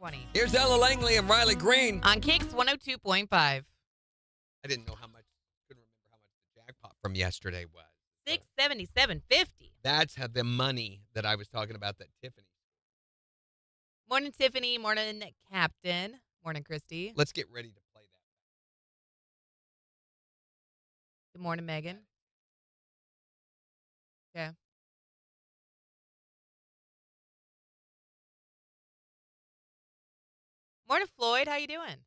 7:20. Here's Ella Langley and Riley Green. On KIX 102.5. I didn't know couldn't remember how much the jackpot from yesterday was. $677.50. That's how the money that I was talking about that Tiffany. Morning, Tiffany. Morning, Captain. Morning, Christy. Let's get ready to play that. Good morning, Megan. Okay. Morning, Floyd. How you doing?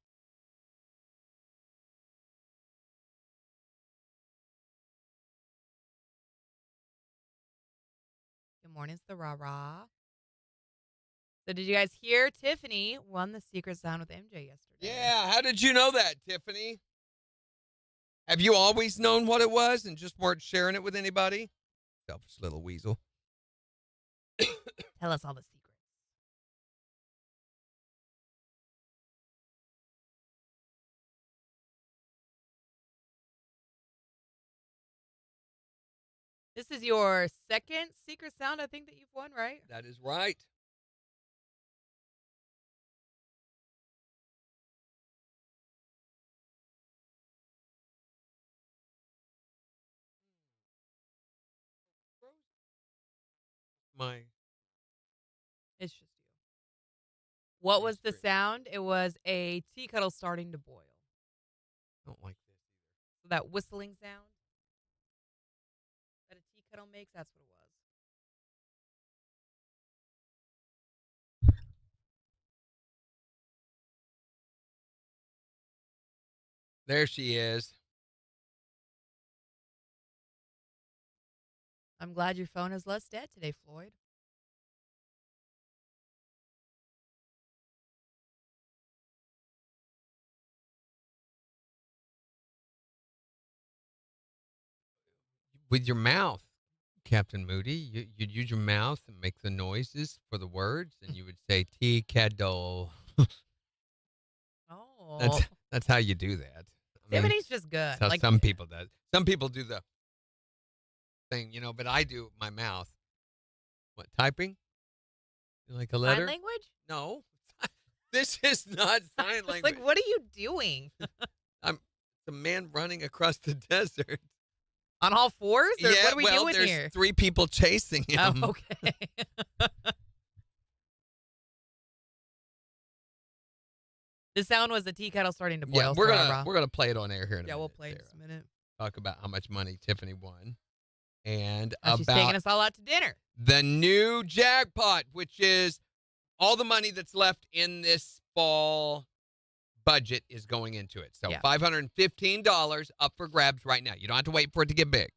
Good morning, it's the rah-rah. So did you guys hear Tiffany won the Secret Sound with MJ yesterday? Yeah, how did you know that, Tiffany? Have you always known what it was and just weren't sharing it with anybody? Selfish little weasel. Tell us all the secrets. This is your second Secret Sound, I think, that you've won, right? That is right. It's just you. What It's was the true. sound? It was a tea kettle starting to boil. I don't like this So that whistling sound that a tea kettle makes, that's what it was. There she is. I'm glad your phone is less dead today, Floyd. With your mouth, Captain Moody, you'd use your mouth and make the noises for the words, and you would say tea kettle. Oh. That's how you do that. I mean, Tiffany's just good. that's how some people do. Some people do the thing, but I do my mouth. What, typing? Like a letter? Sign language? No. This is not sign language. Like, what are you doing? I'm the man running across the desert. On all fours? Or Yeah, what are we doing there's here? 3 people chasing him. Oh, okay. The sound was the tea kettle starting to boil. Yeah, we're gonna play it on air here in a minute. Yeah, we'll play it in Sarah. just a minute. Talk about how much money Tiffany won, and She's taking about us all out to dinner. the new jackpot, which is all the money that's left in this fall budget is going into it. So Yeah. $515 up for grabs right now. You don't have to wait for it to get big.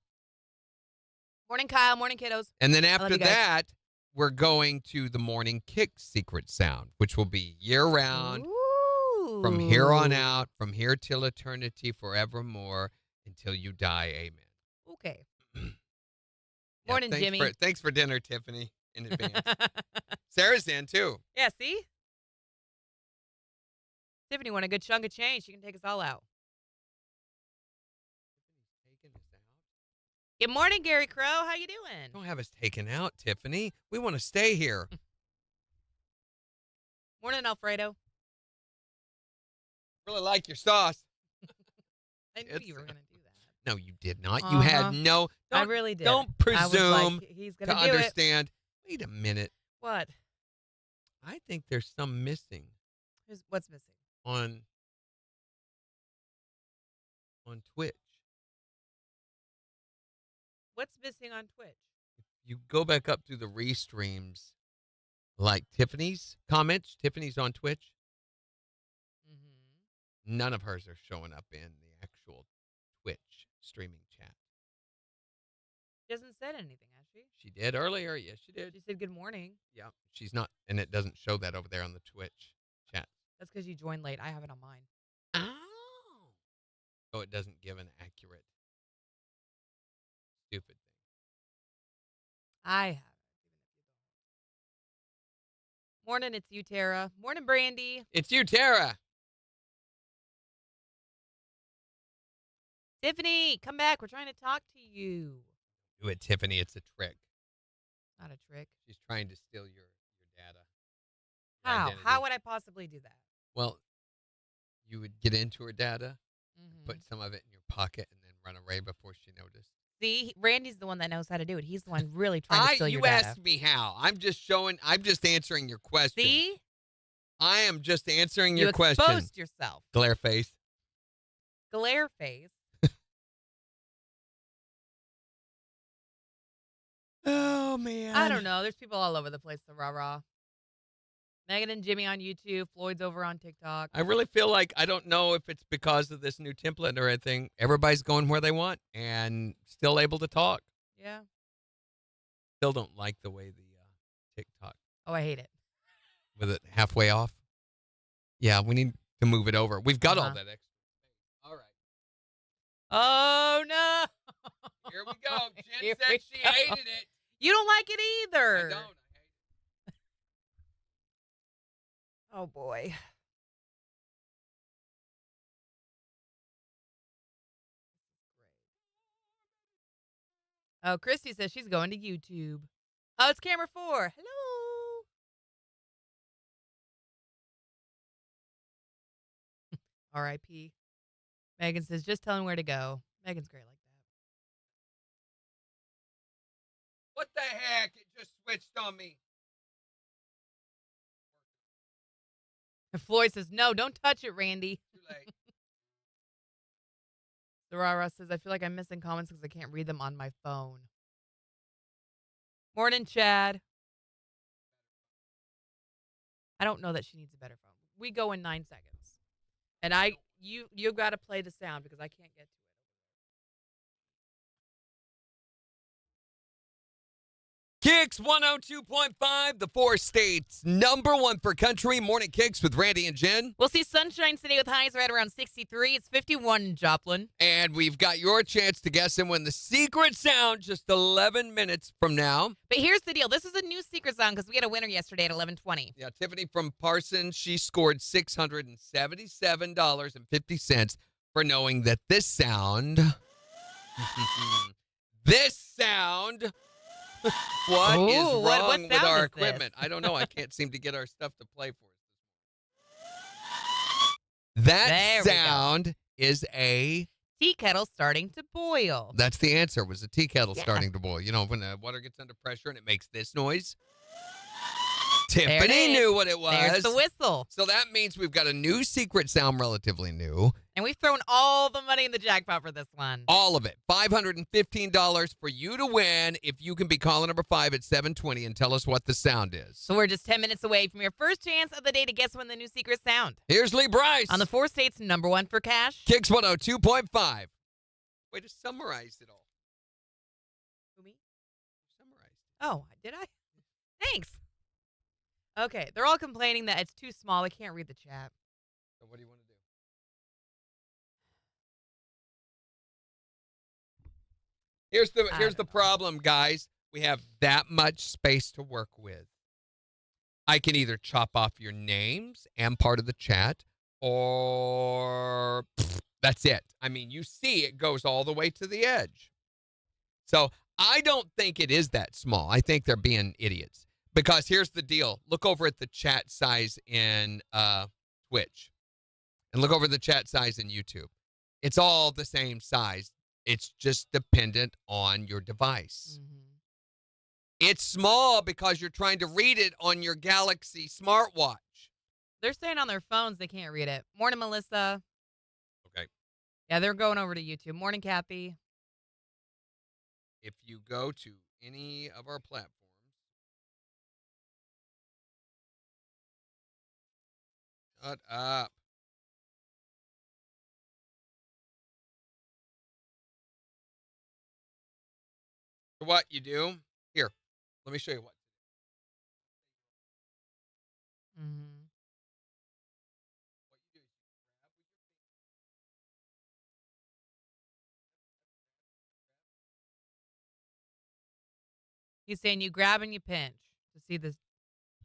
Morning, Kyle. Morning, kiddos. And then love after you guys. that, we're going to the morning KIX secret sound, which will be year round. From here on out, from here till eternity, forevermore, until you die. Amen. Okay. Yeah, Morning, Jimmy. Thanks for dinner, Tiffany, in advance. Sarah's in, too. Yeah, see? Tiffany won a good chunk of change. She can take us all out. Good morning, Gary Crow. How you doing? Don't have us taken out, Tiffany. We want to stay here. Morning, Alfredo. Really like your sauce. I knew you were going to do that. No, you did not. You had no. I really did. Don't I was presume like, he's to gonna do understand. Wait a minute. What? I think there's some missing What's missing? on Twitch. What's missing on Twitch? You go back up to the restreams, like Tiffany's comments. Tiffany's on Twitch. Mm-hmm. None of hers are showing up in the actual Twitch streaming chat. She hasn't said anything, has she? She did earlier. Yes, she did. She said good morning. Yeah, she's not, and it doesn't show that over there on the Twitch chat. That's because you joined late. I have it on mine. Oh. So it doesn't give an accurate, stupid thing. I have it. Morning, it's you, Tara. Morning, Brandy. It's you, Tara. Tiffany, come back. We're trying to talk to you. Do it, Tiffany. It's a trick. Not a trick. She's trying to steal your data. How? identity. How would I possibly do that? Well, you would get into her data, Mhm. put some of it in your pocket, and then run away before she noticed. See, Randy's the one that knows how to do it. He's the one really trying to steal your You data. asked me how. I'm just answering your question. See? I am just answering You your question. exposed yourself. Glare face. Glare face. Oh man. I don't know. There's people all over the place, the rah-rah. Megan and Jimmy on YouTube. Floyd's over on TikTok. I really feel like I don't know if it's because of this new template or anything. Everybody's going where they want and still able to talk. Yeah. Still don't like the way the TikTok Oh, I hate it. with it halfway off. Yeah, we need to move it over. We've got all that extra. All right. Oh, no. Here we go. Jen Here said we she go. hated it. You don't like it I either. don't. I hate it. Oh, boy. Oh, Christy says she's going to YouTube. Oh, it's camera 4. Hello. R.I.P. Megan says, just tell him where to go. Megan's great like that. What the heck? It just switched on me. And Floyd says, no, don't touch it, Randy. Too late. Sarara says, I feel like I'm missing comments because I can't read them on my phone. Morning, Chad. I don't know that she needs a better phone. We go in 9 seconds. And you've got to play the sound because I can't get to it. KIX 102.5, the 4 states #1 for country. Morning KIX with Randy and Jen. We'll see sunshine today with highs right around 63. It's 51 in Joplin. And we've got your chance to guess and win the secret sound just 11 minutes from now. But here's the deal. This is a new secret sound because we had a winner yesterday at 11:20. Yeah, Tiffany from Parsons, she scored $677.50 for knowing that this sound, this sound, what Ooh, is what wrong with sound our is this? equipment? I don't know. I can't seem to get our stuff to play for us. That There we go. sound is a, Tea kettle starting to boil. that's the answer, was a tea kettle Yeah. starting to boil. You know, when the water gets under pressure and it makes this noise. There it Tiffany is. knew what it was. There's the whistle. So that means we've got a new secret sound, relatively new. And we've thrown all the money in the jackpot for this one. All of it. $515 for you to win if you can be caller number 5 at 7:20 and tell us what the sound is. So we're just 10 minutes away from your first chance of the day to guess when the new secret sound. Here's Lee Bryce. On the 4 states #1 for cash. KIX 102.5. Way to summarize it all. Who, me? Summarize. Oh, did I? Thanks. Okay, they're all complaining that it's too small. I can't read the chat. So what do you want to do? Here's the problem, guys. We have that much space to work with. I can either chop off your names and part of the chat, or that's it. I mean, you see it goes all the way to the edge. So I don't think it is that small. I think they're being idiots. Because here's the deal. Look over at the chat size in Twitch. And look over the chat size in YouTube. It's all the same size. It's just dependent on your device. Mm-hmm. It's small because you're trying to read it on your Galaxy smartwatch. They're saying on their phones they can't read it. Morning, Melissa. Okay. Yeah, they're going over to YouTube. Morning, Kathy. If you go to any of our platforms, shut up. So what you do, here, let me show you what. Mm-hmm. He's saying you grab and you pinch to see this.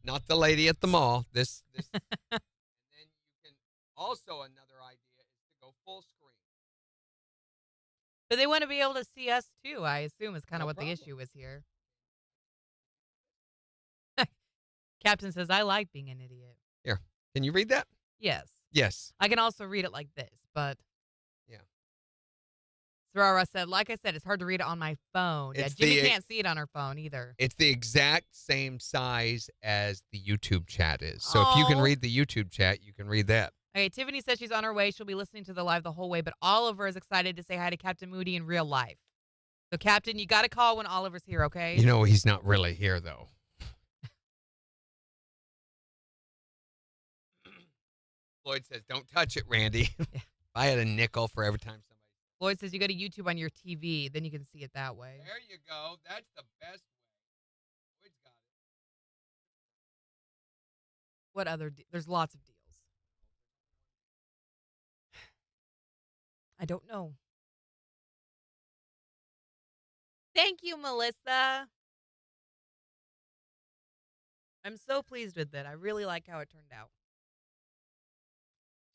Not the lady at the mall. This and then you can also, another idea is to go full screen. But they want to be able to see us too, I assume is kind of No what problem. the issue is here. Captain says, I like being an idiot. Here, can you read that? Yes. Yes. I can also read it like this, but. Yeah. Sarara said, like I said, it's hard to read it on my phone. Yeah, Jimmy can't see it on her phone either. It's the exact same size as the YouTube chat is. So if you can read the YouTube chat, you can read that. Okay, Tiffany says she's on her way. She'll be listening to the live the whole way, but Oliver is excited to say hi to Captain Moody in real life. So, Captain, you got to call when Oliver's here, okay? You know, he's not really here, though. Floyd says, don't touch it, Randy. Yeah. If I had a nickel for every time somebody... Floyd says you go to YouTube on your TV, then you can see it that way. There you go. That's the best way. Floyd's got it. What other... There's lots of deals. I don't know. Thank you, Melissa. I'm so pleased with it. I really like how it turned out.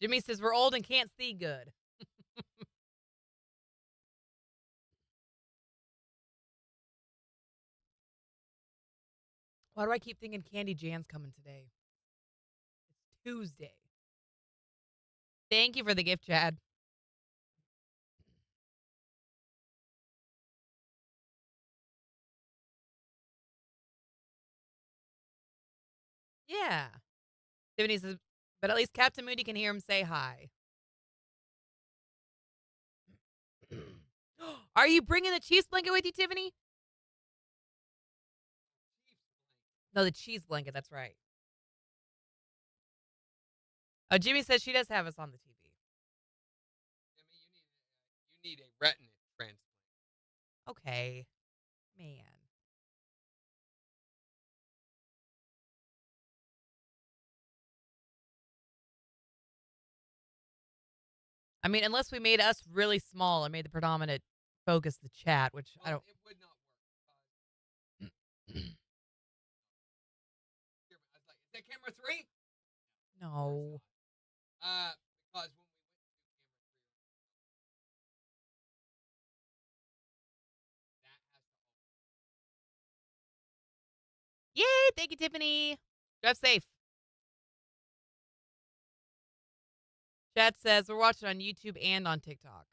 Jimmy says we're old and can't see good. Why do I keep thinking Candy Jan's coming today? It's Tuesday. Thank you for the gift, Chad. Yeah. Tiffany says, but at least Captain Moody can hear him say hi. Are you bringing the cheese blanket with you, Tiffany? No, the cheese blanket. That's right. Oh, Jimmy says she does have us on the TV. Jimmy, you need a retina transplant. Okay. Man. I mean, unless we made us really small and made the predominant focus the chat, which I don't. It would not work. Is that camera 3? No. Because when we went to camera 3, that has to open. Yay! Thank you, Tiffany. Drive safe. Chat says we're watching on YouTube and on TikTok.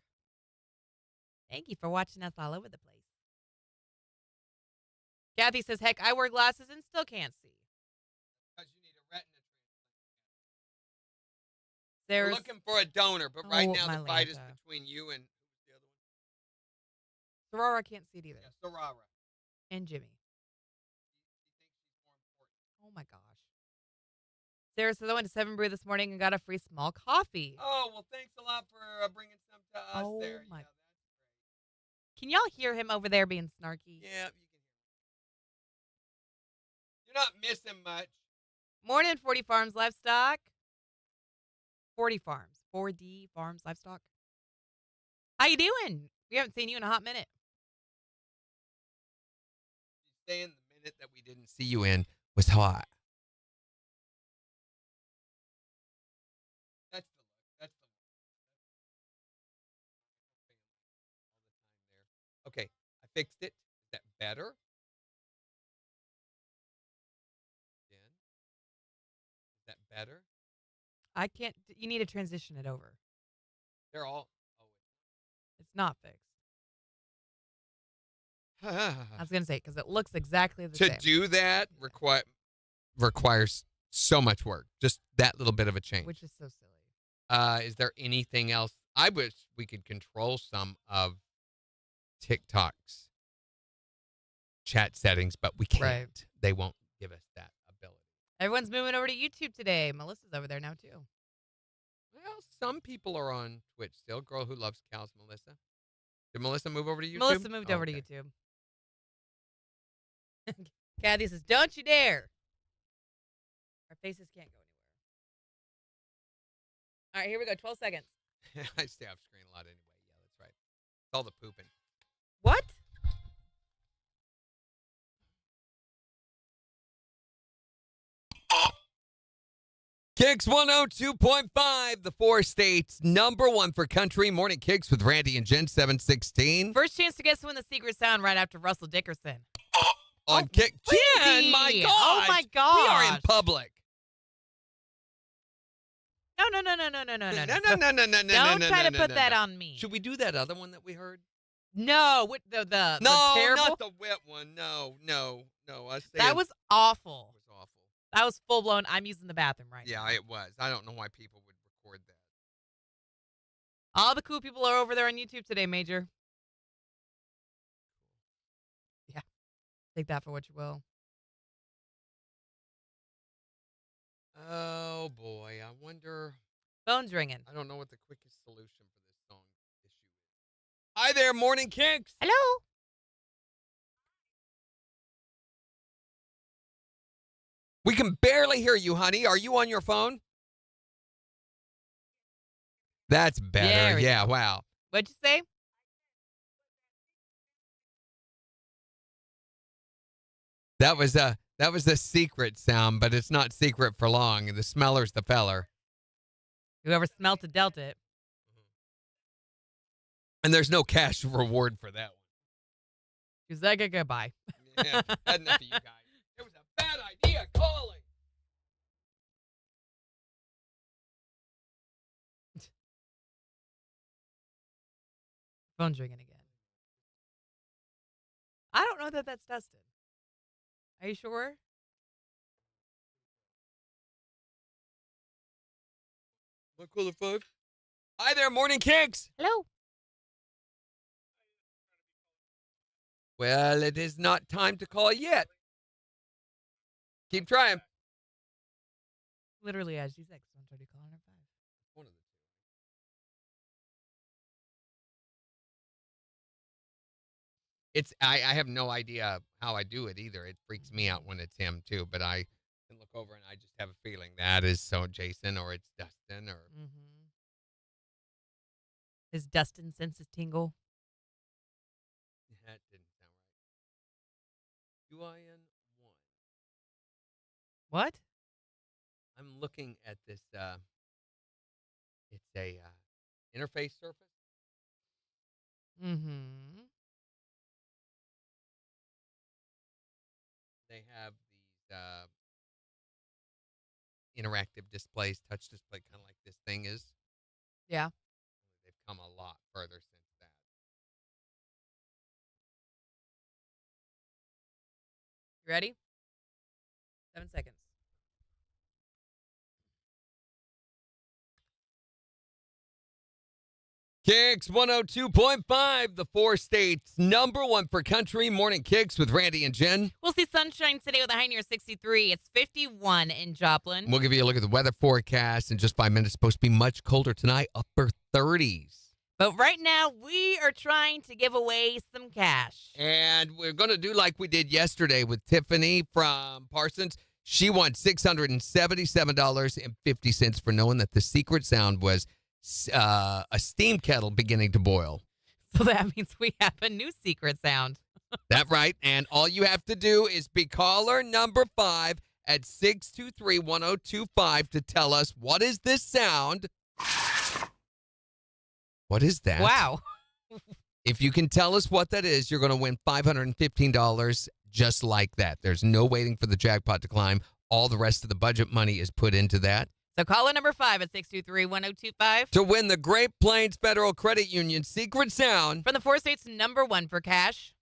Thank you for watching us all over the place. Kathy says, heck, I wear glasses and still can't see. Because you need a retina transplant. We're looking for a donor, but right now the fight is between you and the other one. Sorora can't see it either. Yeah, Sorara. And Jimmy. He thinks she's more important. Oh my gosh. Sarah says I went to 7 Brew this morning and got a free small coffee. Oh, well, thanks a lot for bringing some to us there. My. Yeah, that's great. Can y'all hear him over there being snarky? Yeah, you can hear him. You're not missing much. Morning, 40 Farms Livestock. 40 Farms. 4D Farms Livestock. How you doing? We haven't seen you in a hot minute. You saying the minute that we didn't see you in was hot. That's the look. That's the look. Okay, I fixed it. Is that better? Jen? Is that better? I can't. You need to transition it over. They're all. Oh, it's not fixed. I was going to say, because it looks exactly the same. To do that requires so much work. Just that little bit of a change. Which is so silly. Is there anything else? I wish we could control some of TikTok's chat settings, but we can't. Right. They won't give us that ability. Everyone's moving over to YouTube today. Melissa's over there now, too. Well, some people are on Twitch still. Girl Who Loves Cows, Melissa. Did Melissa move over to YouTube? Melissa moved over to YouTube. Kathy says, don't you dare. Our faces can't go anywhere. All right, here we go. 12 seconds. I stay off screen a lot anyway. Yeah, that's right. It's all the pooping. What? KIX 102.5, the 4 states, #1 for country. Morning KIX with Randy and Jen, 716. First chance to guess to win the secret sound right after Russell Dickerson. on KIX. Jen, my Randy! gosh. Oh, my We are in gosh. public. No. No, no, no, no, Don't try to put that on me. Should we do that other one that we heard? No, with the No, terrible. not the wet one. No. That was awful. It was awful. That was full blown. I'm using the bathroom right now. Yeah, it was. I don't know why people would record that. All the cool people are over there on YouTube today, Major. Yeah. Take that for what you will. Oh boy, I wonder. Phone's ringing. I don't know what the quickest solution for this song issue is. Hi there, Morning KIX. Hello. We can barely hear you, honey. Are you on your phone? That's better. Yeah, wow. What'd you say? That was a secret sound, but it's not secret for long. The smeller's the feller. Whoever smelt it dealt it. And there's no cash reward for that one. She's like, goodbye. Yeah, had enough of you guys. It was a bad idea calling. Phone's ringing again. I don't know that that's Dustin. Are you sure? What cooler five? Hi there, Morning KIX. Hello. Well, it is not time to call yet. Keep trying. Literally as you said, 'cause I'm trying to call her 5. One of the two. I have no idea how I do it either. It freaks me out when it's him too, but I can look over and I just have a feeling that is so Jason or it's Dustin or His Dustin senses tingle. that didn't sound right. UIN1. What? I'm looking at this it's a interface surface. Mm-hmm. They have these interactive displays, touch display, kind of like this thing is. Yeah. They've come a lot further since that. You ready? 7 seconds. KIX 102.5, the 4 states #1 for country. Morning KIX with Randy and Jen. We'll see sunshine today with a high near 63. It's 51 in Joplin. We'll give you a look at the weather forecast in just 5 minutes. Supposed to be much colder tonight, upper 30s. But right now, we are trying to give away some cash. And we're going to do like we did yesterday with Tiffany from Parsons. She won $677.50 for knowing that the secret sound was a steam kettle beginning to boil. So that means we have a new secret sound. That's right. And all you have to do is be caller number 5 at 623-1025 to tell us, what is this sound? What is that? Wow. If you can tell us what that is, you're going to win $515 just like that. There's no waiting for the jackpot to climb. All the rest of the budget money is put into that. So caller number 5 at 623-1025. To win the Great Plains Federal Credit Union secret sound. From the 4 states #1 for cash.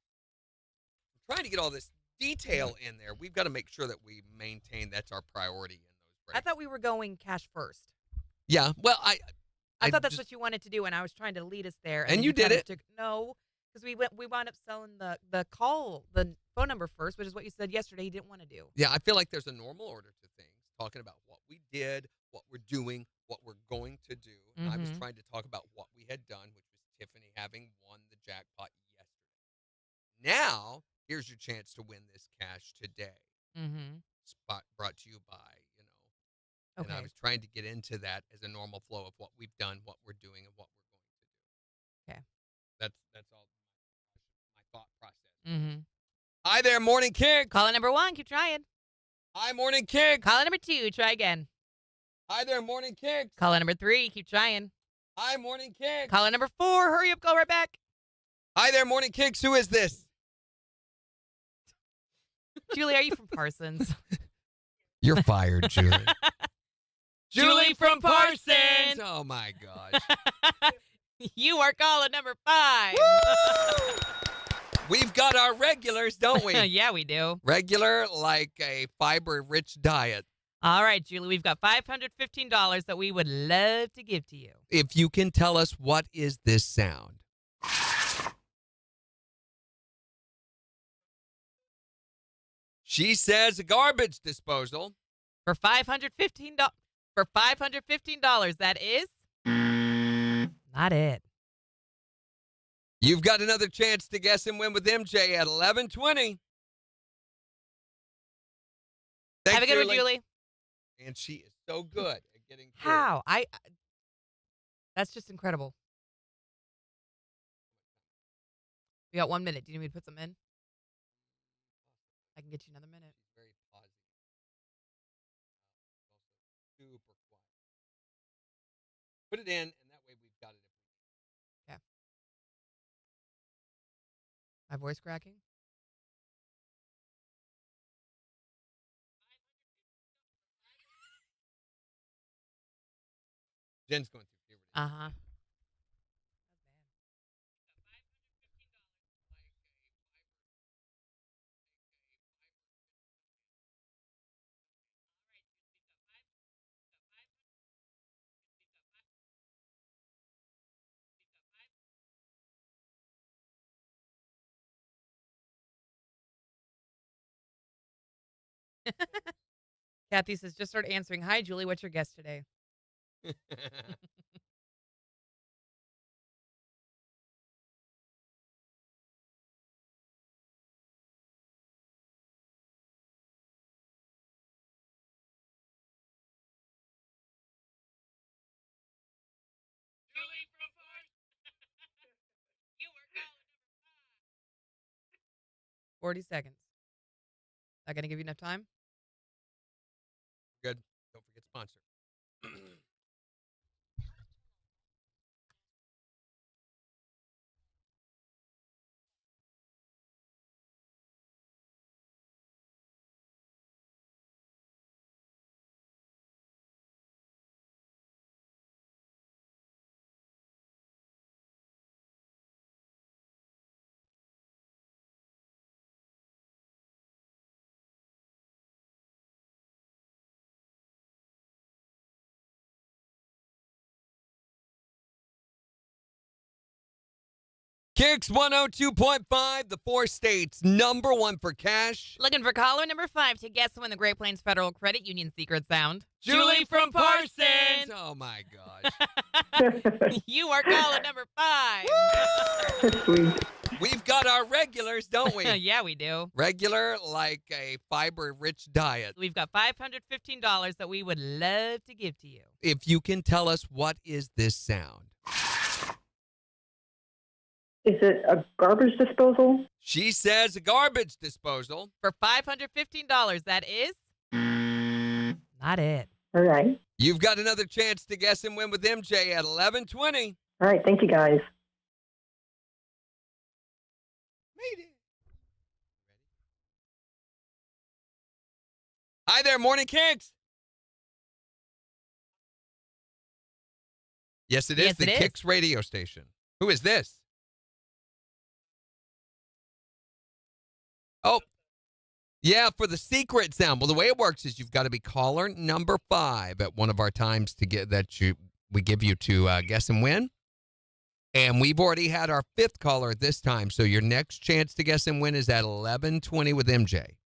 I'm trying to get all this detail in there. We've got to make sure that we maintain that's our priority in those breaks. I thought we were going cash first. Yeah, well, I thought that's what you wanted to do, and I was trying to lead us there. And you did it. No, because we wound up selling the phone number first, which is what you said yesterday you didn't want to do. Yeah, I feel like there's a normal order to things, talking about what we did, what we're doing, what we're going to do. And I was trying to talk about what we had done, which was Tiffany having won the jackpot yesterday. Now, here's your chance to win this cash today. Spot brought to you by, Okay. And I was trying to get into that as a normal flow of what we've done, what we're doing, and what we're going to do. Okay. That's all my thought process. Hi there, Morning KIX. Caller number 1, keep trying. Hi, Morning KIX. Caller number 2, try again. Hi there, Morning KIX. Caller number 3, keep trying. Hi, Morning KIX. Caller number 4, hurry up, call right back. Hi there, Morning KIX. Who is this? Julie, are you from Parsons? You're fired, Julie. Julie from Parsons. Oh, my gosh. You are calling number 5. We've got our regulars, don't we? Yeah, we do. Regular, like a fiber-rich diet. All right, Julie, we've got $515 that we would love to give to you. If you can tell us what is this sound. She says a garbage disposal. For $515, that is not it. You've got another chance to guess and win with MJ at 11:20. Have a good one, Julie. And she is so good at getting through. How? That's just incredible. We got 1 minute. Do you need me to put some in? I can get you another minute. Very positive. Super quiet. Put it in, and that way we've got it. Okay. My voice cracking? Jen's going through puberty. Uh-huh. Kathy says, just start answering. Hi, Julie. What's your guess today? Julie from Parsons. You are calling number 5. 40 seconds. Is that going to give you enough time? Good. Don't forget sponsor. KIX 102.5, the 4 states, number 1 for cash. Looking for caller number 5 to guess when the Great Plains Federal Credit Union secret sound. Julie from Parsons. Oh, my gosh. You are calling number 5. Sweet. We've got our regulars, don't we? Yeah, we do. Regular, like a fiber-rich diet. We've got $515 that we would love to give to you. If you can tell us what is this sound. Is it a garbage disposal? She says a garbage disposal. For $515, that is not it. All right. You've got another chance to guess and win with MJ at 11:20. All right. Thank you, guys. Made it. Hi there, Morning KIX. Yes, it is Yes, the it is. KIX radio station. Who is this? Oh, yeah, for the secret sound. Well, the way it works is you've got to be caller number 5 at one of our times to get that we give you to guess and win. And we've already had our 5th caller at this time, so your next chance to guess and win is at 11:20 with MJ.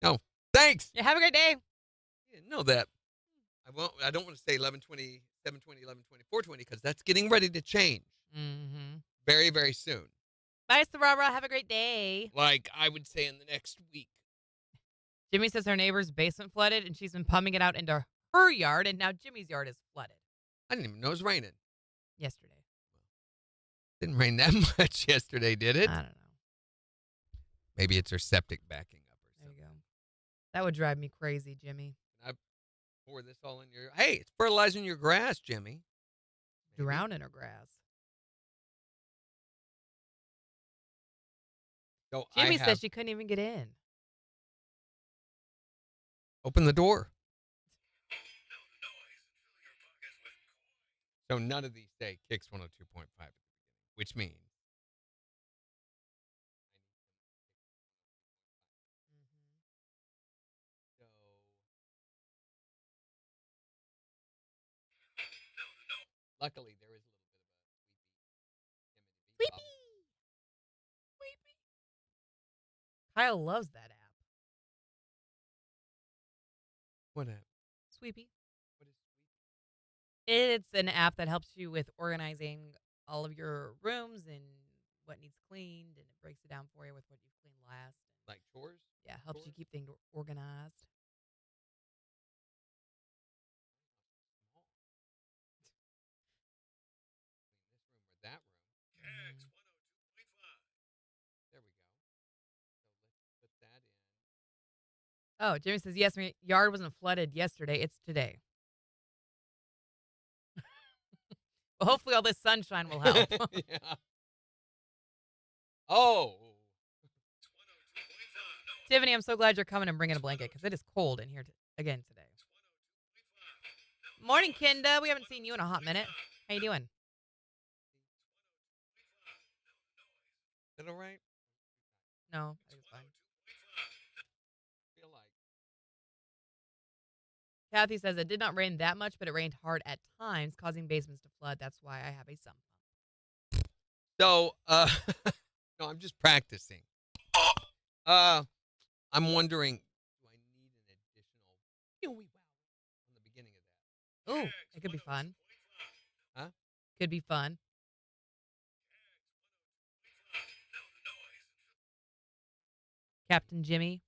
Oh, thanks. Yeah, have a great day. I didn't know that. I don't want to say 11:20, 7:20, 11:20, 4:20 because that's getting ready to change Mm-hmm. very, very soon. Bye, Sarara. Have a great day. Like I would say in the next week. Jimmy says her neighbor's basement flooded, and she's been pumping it out into her yard, and now Jimmy's yard is flooded. I didn't even know it was raining. Yesterday. Didn't rain that much yesterday, did it? I don't know. Maybe it's her septic backing up or There something. you go. That would drive me crazy, Jimmy. Pour this all in your... Hey, it's fertilizing your grass, Jimmy. Maybe. Drown in her grass. So Jimmy said she couldn't even get in. Open the door. So none of these say KIX 102.5, which means so. Luckily, there is a little bit of a Sweepy. Sweepy. Kyle loves that app. What app? Sweepy. What is Sweepy? It's an app that helps you with organizing all of your rooms and what needs cleaned, and it breaks it down for you with what you've cleaned last. Like chores? Yeah, helps you keep things organized. This room or that room. Mhm. There we go. So let's put that in. Oh, Jimmy says, yes, my yard wasn't flooded yesterday. It's today. Well, hopefully all this sunshine will help. Yeah. Oh. Tiffany, I'm so glad you're coming and bringing a blanket because it is cold in here again today. Morning, Kinda. We haven't seen you in a hot minute. How you doing? Is that all right? No, I think it's fine. Feel like. Kathy says it did not rain that much, but it rained hard at times, causing basements to flood. That's why I have a sump pump. So, no, I'm just practicing. I'm wondering, do I need an additional wow on the beginning of that? Ooh, it could be fun. Huh? Could be fun. Captain Jimmy.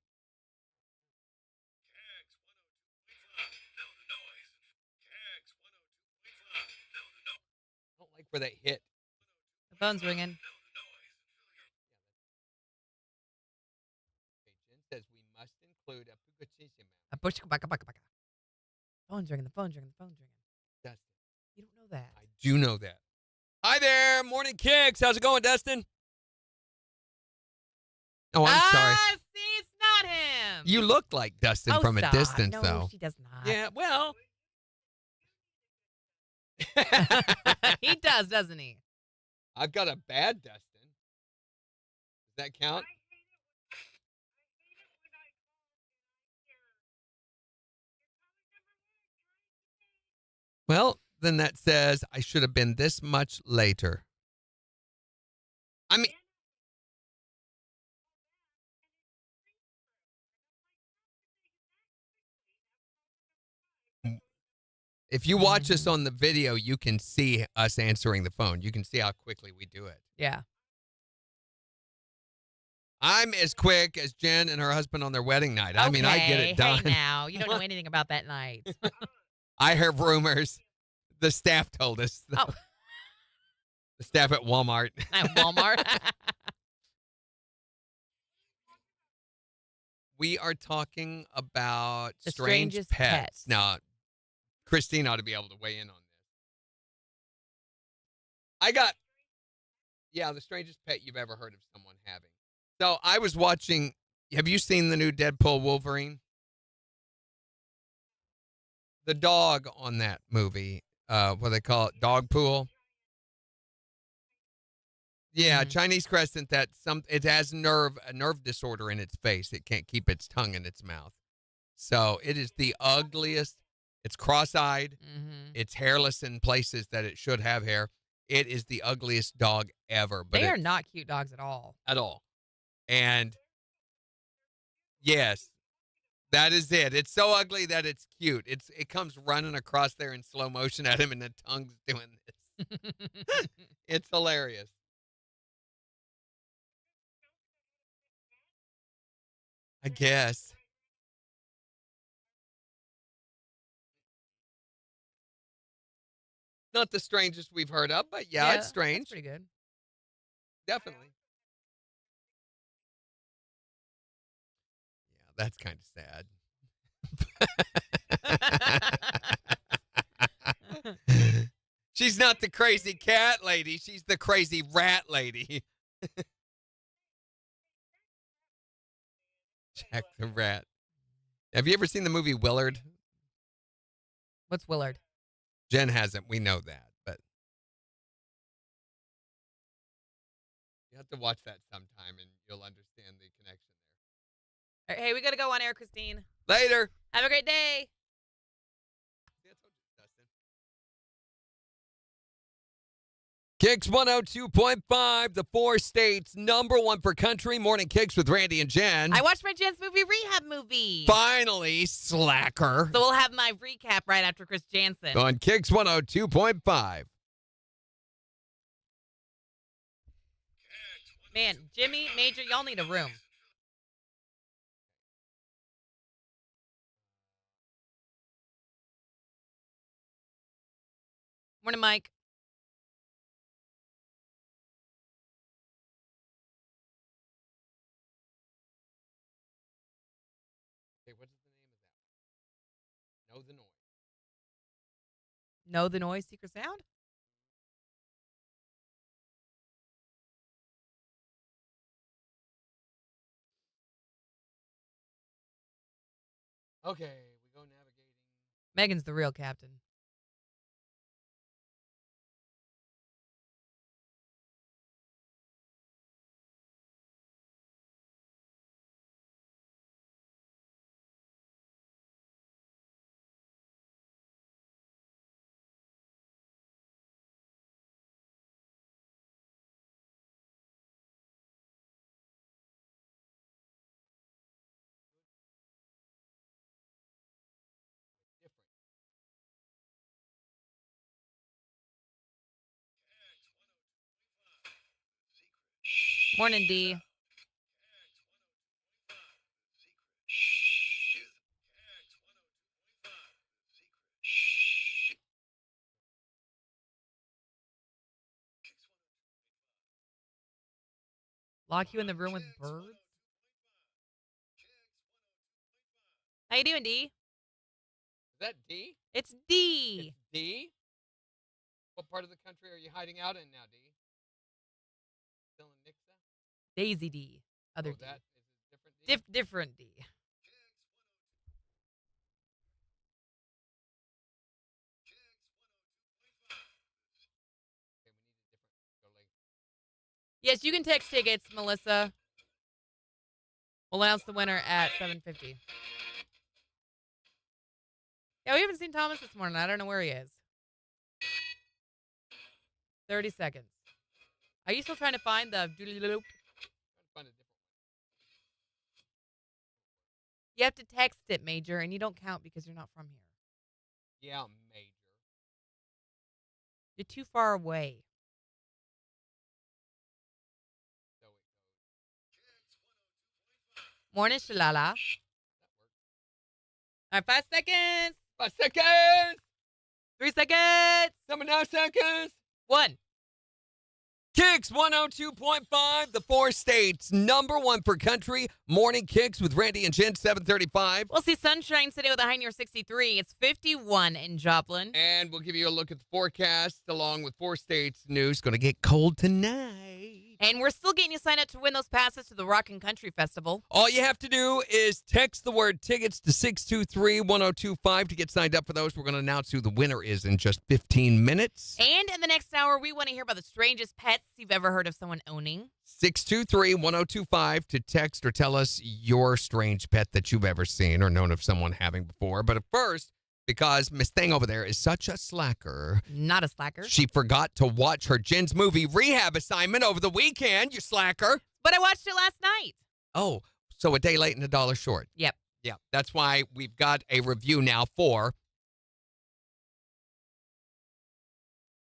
I don't like where that hit. The phone's ringing. Jen says we must include a pucatissima. A push baka baka baka. Phone's ringing. The phone's ringing. The phone's ringing. Dustin. You don't know that. I do know that. Hi there, Morning KIX. How's it going, Dustin? Oh, I'm sorry. See, it's not him. You look like Dustin from stop. a distance, no, though. she does not. Yeah, well. He does, doesn't he? I've got a bad Dustin. Does that count? Well, then that says I should have been this much later. I mean, if you watch us on the video, you can see us answering the phone. You can see how quickly we do it. Yeah. I'm as quick as Jen and her husband on their wedding night. I mean, I get it done. Hey now, you don't know anything about that night. I heard rumors. The staff told us. Oh. The staff at Walmart. At Walmart. We are talking about The strange strangest pets. pets. Now, Christine ought to be able to weigh in on this. the strangest pet you've ever heard of someone having. So I was watching, have you seen the new Deadpool Wolverine? The dog on that movie, what they call it, dog pool. Yeah, Chinese crescent. It has a nerve disorder in its face. It can't keep its tongue in its mouth. So it is the ugliest. It's cross-eyed. Mm-hmm. It's hairless in places that it should have hair. It is the ugliest dog ever. But they are not cute dogs at all. At all. And yes, that is it. It's so ugly that it's cute. It comes running across there in slow motion at him, and the tongue's doing this. It's hilarious. I guess. Not the strangest we've heard of, but yeah, it's strange. That's pretty good. Definitely. Yeah, that's kind of sad. She's not the crazy cat lady. She's the crazy rat lady. Jack the Rat. Have you ever seen the movie Willard? What's Willard? Jen hasn't. We know that, but you have to watch that sometime and you'll understand the connection All right, hey, we got to go on air, Christine. there. Later. Have a great day. See, I told you, Dustin. KIX 102.5, the 4 states, #1 for country. Morning KIX with Randy and Jen. I watched my Jen's rehab movie. Finally, slacker. So we'll have my recap right after Chris Jansen. On KIX 102.5. Man, Jimmy, Major, y'all need a room. Morning, Mike. Okay, what is the name of that? Know the noise. Know the noise, secret sound? Okay, we go navigating. Megan's the real captain. Morning, D. Lock you in the room with birds? How you doing, D? Is that D? It's D. It's D? What part of the country are you hiding out in now, D? Still in Nixa? Daisy D. Other D. That is a different D? Different D. Okay, we need a different. Go like. Yes, you can text tickets, Melissa. We'll announce the winner at 7:50. Yeah, we haven't seen Thomas this morning. I don't know where he is. 30 seconds. Are you still trying to find the doodly loop? Find a different one. You have to text it, Major, and you don't count because you're not from here. Yeah, Major. You're too far away. So it goes. Morning, Shalala. All right, 5 seconds. 5 seconds. 3 seconds. 7 seconds. 1. KIX 102.5, the 4 states, #1 for country. Morning KIX with Randy and Jen, 7:35. We'll see sunshine today with a high near 63. It's 51 in Joplin. And we'll give you a look at the forecast along with 4 states news. Going to get cold tonight. And we're still getting you signed up to win those passes to the Rock and Country Festival. All you have to do is text the word tickets to 623-1025 to get signed up for those. We're going to announce who the winner is in just 15 minutes. And in the next hour, we want to hear about the strangest pets you've ever heard of someone owning. 623-1025 to text or tell us your strange pet that you've ever seen or known of someone having before. But at first, because Miss Thing over there is such a slacker. Not a slacker. She forgot to watch her Jen's movie rehab assignment over the weekend, you slacker. But I watched it last night. Oh, so a day late and a dollar short. Yep. Yeah, that's why we've got a review now for.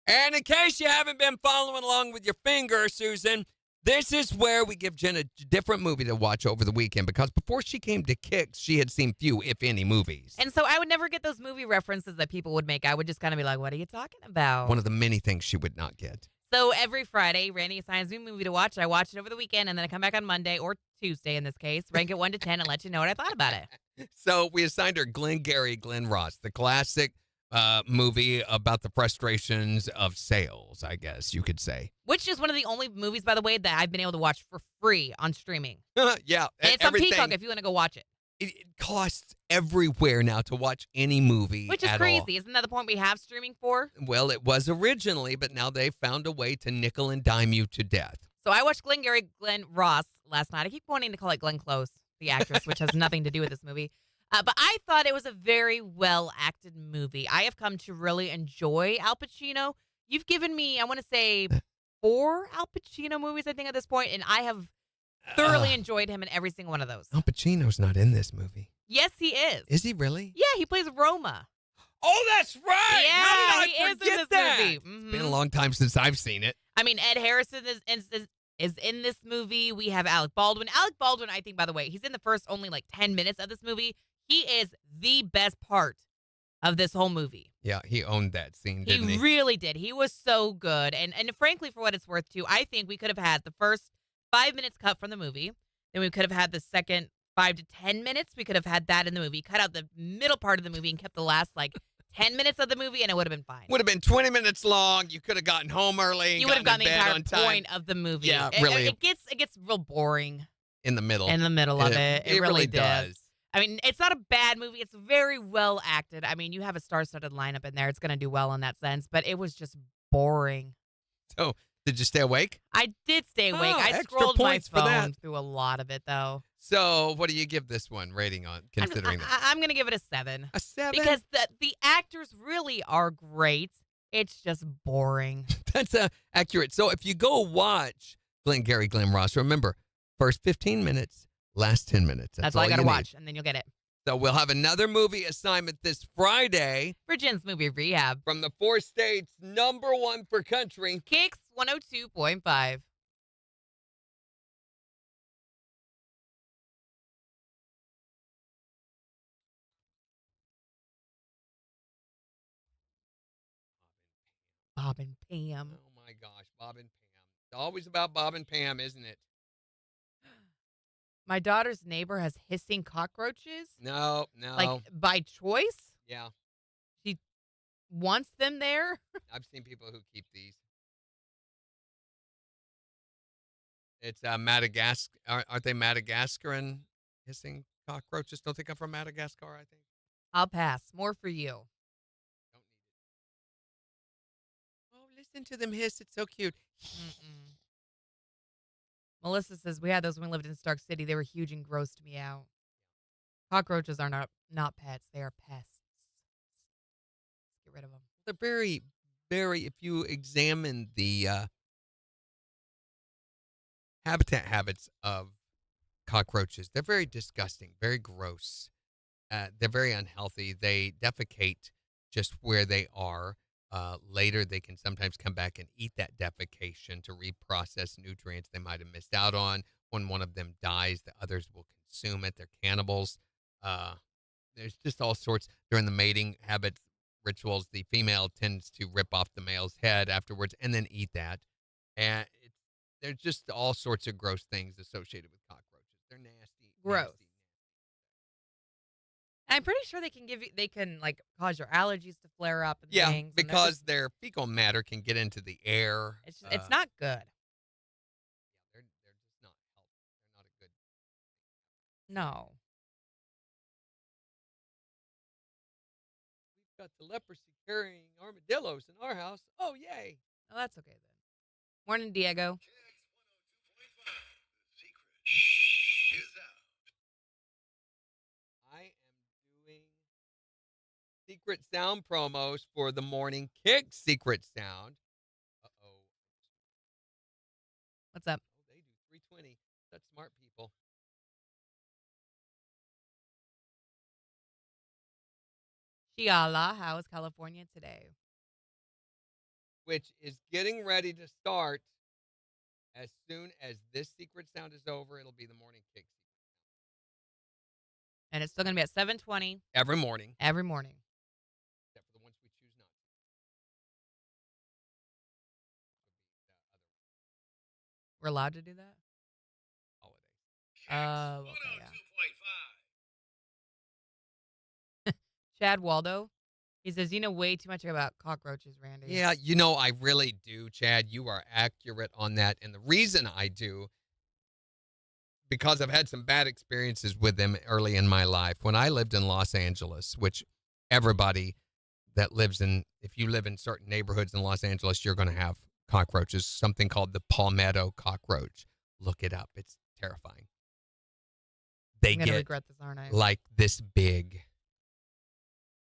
And in case you haven't been following along with your finger, Susan, this is where we give Jen a different movie to watch over the weekend because before she came to KIX, she had seen few, if any, movies. And so I would never get those movie references that people would make. I would just kind of be like, what are you talking about? One of the many things she would not get. So every Friday, Randy assigns me a movie to watch. I watch it over the weekend, and then I come back on Monday or Tuesday in this case, rank it 1 to 10, and let you know what I thought about it. So we assigned her Glenn Ross, the classic movie about the frustrations of sales, I guess you could say. Which is one of the only movies, by the way, that I've been able to watch for free on streaming. Yeah, And it's on Peacock if you want to go watch it. It costs everywhere now to watch any movie Which is at crazy. all. Isn't that the point we have streaming for? Well, it was originally, but now they've found a way to nickel and dime you to death. So I watched Glenn Ross last night. I keep wanting to call it Glenn Close, the actress, which has nothing to do with this movie. But I thought it was a very well-acted movie. I have come to really enjoy Al Pacino. You've given me, I want to say, 4 Al Pacino movies, I think, at this point, and I have thoroughly enjoyed him in every single one of those. Al Pacino's not in this movie. Yes, he is. Is he really? Yeah, he plays Roma. Oh, that's right. Yeah, How did he I is in forget this that? movie. It's been a long time since I've seen it. I mean, Ed Harrison is in this movie. We have Alec Baldwin. Alec Baldwin, I think, by the way, he's in the first only like 10 minutes of this movie. He is the best part of this whole movie. Yeah, he owned that scene, didn't he? He really did. He was so good. And frankly, for what it's worth, too, I think we could have had the first 5 minutes cut from the movie. Then we could have had the second 5 to 10 minutes. We could have had that in the movie. Cut out the middle part of the movie and kept the last, 10 minutes of the movie, and it would have been fine. Would have been 20 minutes long. You could have gotten home early. You would have gotten the on entire time. point of the movie. Yeah, really. It gets real boring In the middle. in the middle of it. It really does. I mean, it's not a bad movie. It's very well acted. I mean, you have a star-studded lineup in there. It's going to do well in that sense, but it was just boring. So, did you stay awake? I did stay awake. Oh, I extra scrolled my points for that. phone through a lot of it, though. So, what do you give this one rating on, considering that? I'm going to give it a 7. A 7? Because the actors really are great. It's just boring. That's accurate. So, if you go watch Glenn Ross, remember, first 15 minutes, last 10 minutes. That's all I got to watch, and then you'll get it. So, we'll have another movie assignment this Friday For Jen's Movie Rehab. from the 4 states, #1 for country. KIX 102.5. Bob and Pam. Oh, my gosh, Bob and Pam. It's always about Bob and Pam, isn't it? My daughter's neighbor has hissing cockroaches. No. Like, by choice? Yeah, She wants them there? I've seen people who keep these. It's Madagascar. Aren't they Madagascaran hissing cockroaches? Don't they come from Madagascar, I think? I'll pass. More for you. Don't need it. Oh, listen to them hiss. It's so cute. Mm-mm. Melissa says, we had those when we lived in Stark City. They were huge and grossed me out. Cockroaches are not pets. They are pests. Get rid of them. They're very, very, if you examine the habitat habits of cockroaches, they're very disgusting, very gross. They're very unhealthy. They defecate just where they are. Later, they can sometimes come back and eat that defecation to reprocess nutrients they might have missed out on. When one of them dies, the others will consume it. They're cannibals. There's just all sorts. During the mating habit rituals, the female tends to rip off the male's head afterwards and then eat that. And there's just all sorts of gross things associated with cockroaches. They're nasty. Gross. Nasty. I'm pretty sure they can cause your allergies to flare up and Yeah, things. And because their fecal matter can get into the air. it's not good. They're just not healthy. They're not a good. No. We've got the leprosy carrying armadillos in our house. Oh, yay. Oh, that's okay then. Morning, Diego. I am doing secret sound promos for the morning KIX secret sound. Uh-oh. What's up? Oh, they do 320. That's smart people. Shiala, how is California today? Which is getting ready to start as soon as this secret sound is over. It'll be the morning KIX And it's still going to be at 7:20 every morning, every morning. except for the ones we choose not to. We're allowed to do that? Holidays. Oh, okay, yeah. Chad Waldo, He says, "You know way too much about cockroaches, Randy." Yeah, I really do, Chad. You are accurate on that. And the reason I do, because I've had some bad experiences with them early in my life. When I lived in Los Angeles, which everybody that lives in, if you live in certain neighborhoods in Los Angeles, you're going to have cockroaches, something called the palmetto cockroach. Look it up. It's terrifying. They I'm gonna get regret this, aren't I? like this big.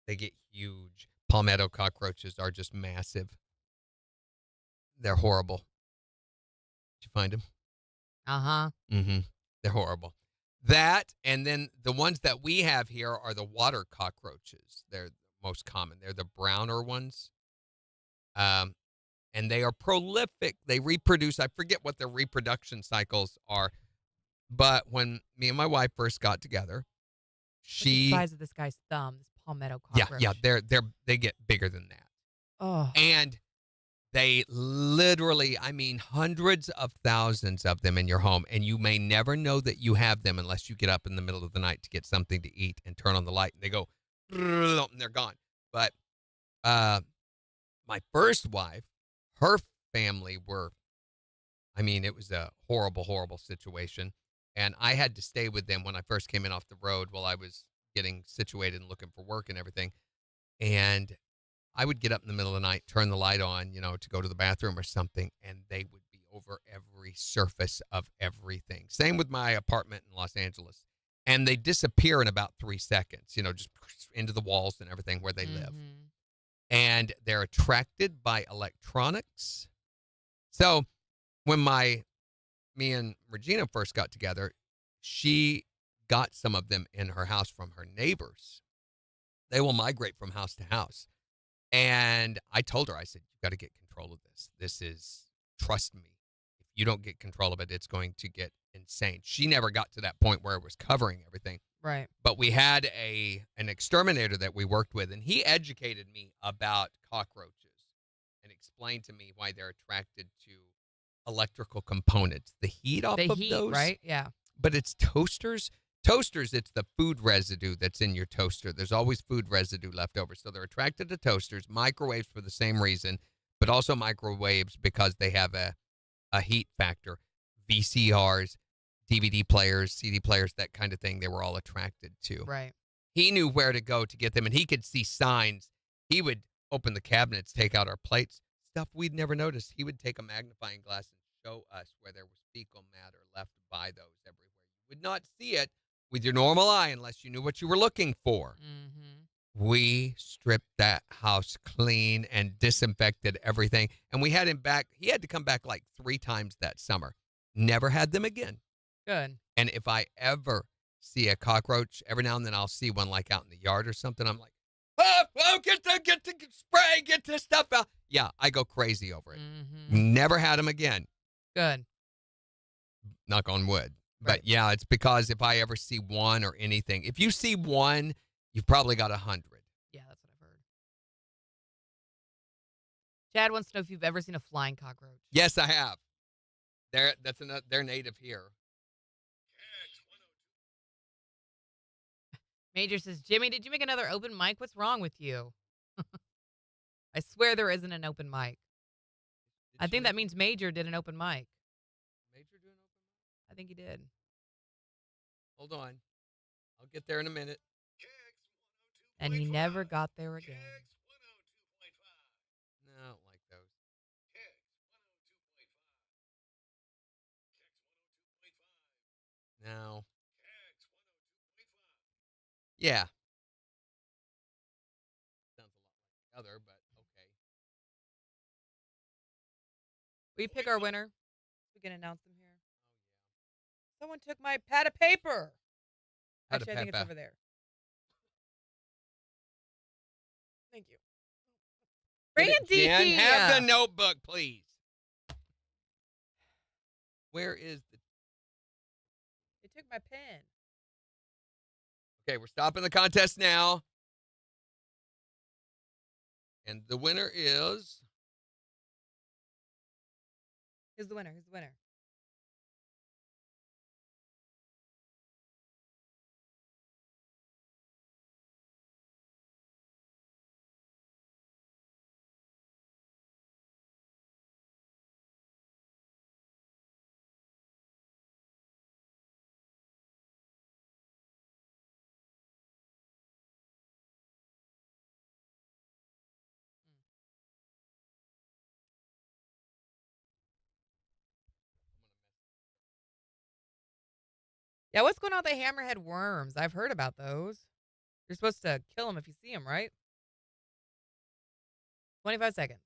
They get huge. Palmetto cockroaches are just massive. They're horrible. Did you find them? Uh-huh. Mm-hmm. They're horrible. That, and then the ones that we have here are the water cockroaches. They're the most common. They're the browner ones. Um, and they are prolific. They reproduce. I forget what their reproduction cycles are. But when me and my wife first got together, Look at the size of this guy's thumb, this palmetto cockroach. yeah, they get bigger than that. Oh. And they literally, I mean, hundreds of thousands of them in your home, and you may never know that you have them unless you get up in the middle of the night to get something to eat and turn on the light, and they go, and they're gone. But my first wife, her family were, I mean, it was a horrible, horrible situation, and I had to stay with them when I first came in off the road while I was getting situated and looking for work and everything, and I would get up in the middle of the night, turn the light on, to go to the bathroom or something, and they would be over every surface of everything. Same with my apartment in Los Angeles. And they disappear in about 3 seconds, just into the walls and everything where they live. And they're attracted by electronics. So when me and Regina first got together, she got some of them in her house from her neighbors. They will migrate from house to house. And I told her, I said, you've got to get control of this. This is, trust me, if you don't get control of it, it's going to get insane. She never got to that point where it was covering everything. Right. But we had an exterminator that we worked with, and he educated me about cockroaches and explained to me why they're attracted to electrical components. The heat off of those. Right? Yeah. But it's toasters. Toasters, it's the food residue that's in your toaster. There's always food residue left over. So they're attracted to toasters, microwaves for the same reason, but also microwaves because they have a heat factor. VCRs, DVD players, CD players, that kind of thing, they were all attracted to. Right. He knew where to go to get them, and he could see signs. He would open the cabinets, take out our plates, stuff we'd never noticed. He would take a magnifying glass and show us where there was fecal matter left by those everywhere. You would not see it with your normal eye unless you knew what you were looking for. Mm-hmm. We stripped that house clean and disinfected everything. And we had him back. He had to come back like 3 times that summer. Never had them again. Good. And if I ever see a cockroach, every now and then I'll see one like out in the yard or something. I'm like, get the spray, get this stuff out. Yeah, I go crazy over it. Mm-hmm. Never had them again. Good. Knock on wood. Right. But yeah, it's because if I ever see one or anything, if you see one, you've probably got 100. Yeah, that's what I've heard. Chad wants to know if you've ever seen a flying cockroach. Yes, I have. They're native here. Major says, Jimmy, did you make another open mic? What's wrong with you? I swear there isn't an open mic. I think that means Major did an open mic. Major do an open mic? I think he did. Hold on. I'll get there in a minute. And he never got there again. No, I don't like those. No. Yeah. Sounds a lot like the other, but okay. Will you pick our winner? We can announce them here. Someone took my pad of paper. Pad of Actually, I think it's paper. over there. Thank you. Get it, Randy! Jen. Have the notebook, please. Where is the... They took my pen. Okay, we're stopping the contest now. And the winner is... Who's the winner? Who's the winner? Yeah, what's going on with the hammerhead worms? I've heard about those. You're supposed to kill them if you see them, right? 25 seconds.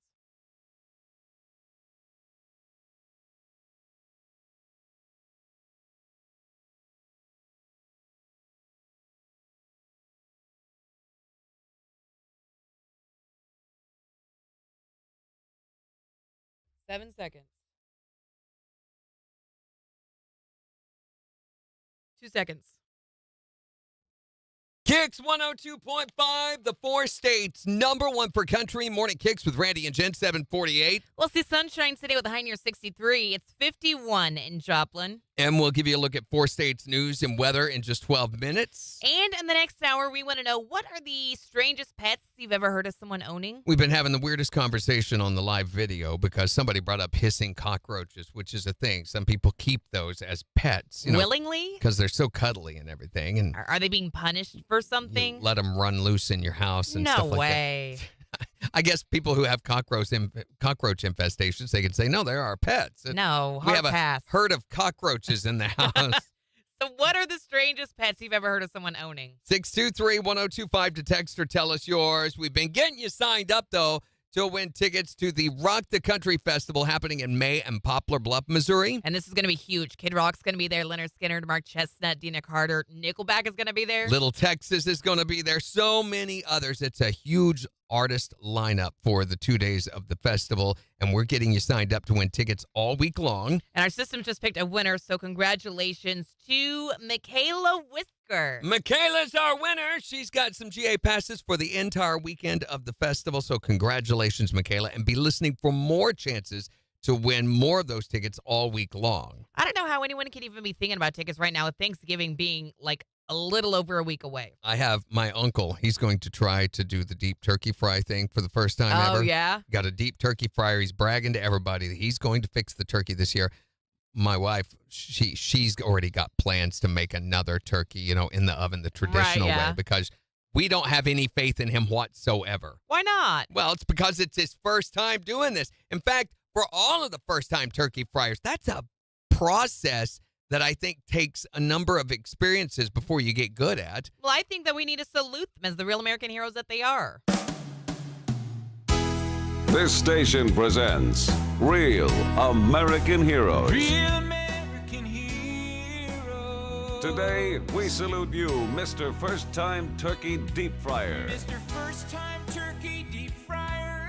Seven seconds. 2 seconds. KIX 102.5, the four states, number one for country. Morning KIX with Randy and Jen, 748. We'll see sunshine today with a high near 63. It's 51 in Joplin. And we'll give you a look at four states news and weather in just 12 minutes. And in the next hour, we want to know, what are the strangest pets you've ever heard of someone owning? We've been having the weirdest conversation on the live video because somebody brought up hissing cockroaches, which is a thing. Some people keep those as pets. Willingly? Because they're so cuddly and everything. And Are they being punished for something? you let them run loose in your house and no stuff like way. that. I guess people who have cockroach infestations, they can say, no, they're our pets. No, We hard have pass. a herd of cockroaches in the house. So what are the strangest pets you've ever heard of someone owning? 623-1025 to text or tell us yours. We've been getting you signed up, though, to win tickets to the Rock the Country Festival happening in May in Poplar Bluff, Missouri. And this is going to be huge. Kid Rock's going to be there. Leonard Skinner, Mark Chestnut, Dina Carter. Nickelback is going to be there. Little Texas is going to be there. So many others. It's a huge artist lineup for the 2 days of the festival, and we're getting you signed up to win tickets all week long. And our system just picked a winner, so congratulations to Michaela Whisker. Michaela's our winner. She's got some GA passes for the entire weekend of the festival, so congratulations, Michaela, and be listening for more chances to win more of those tickets all week long. I don't know how anyone can even be thinking about tickets right now with Thanksgiving being like a little over a week away. I have my uncle. He's going to try to do the deep turkey fry thing for the first time ever. Oh, yeah? Got a deep turkey fryer. He's bragging to everybody that he's going to fix the turkey this year. My wife, she's already got plans to make another turkey, in the oven the traditional way, because we don't have any faith in him whatsoever. Why not? Well, it's because it's his first time doing this. In fact, for all of the first-time turkey fryers, that's a process that I think takes a number of experiences before you get good at. Well, I think that we need to salute them as the real American heroes that they are. This station presents Real American Heroes. Real American heroes. Today, we salute you, Mr. First-Time Turkey Deep Fryer. Mr. First Time Turkey Deep Fryer.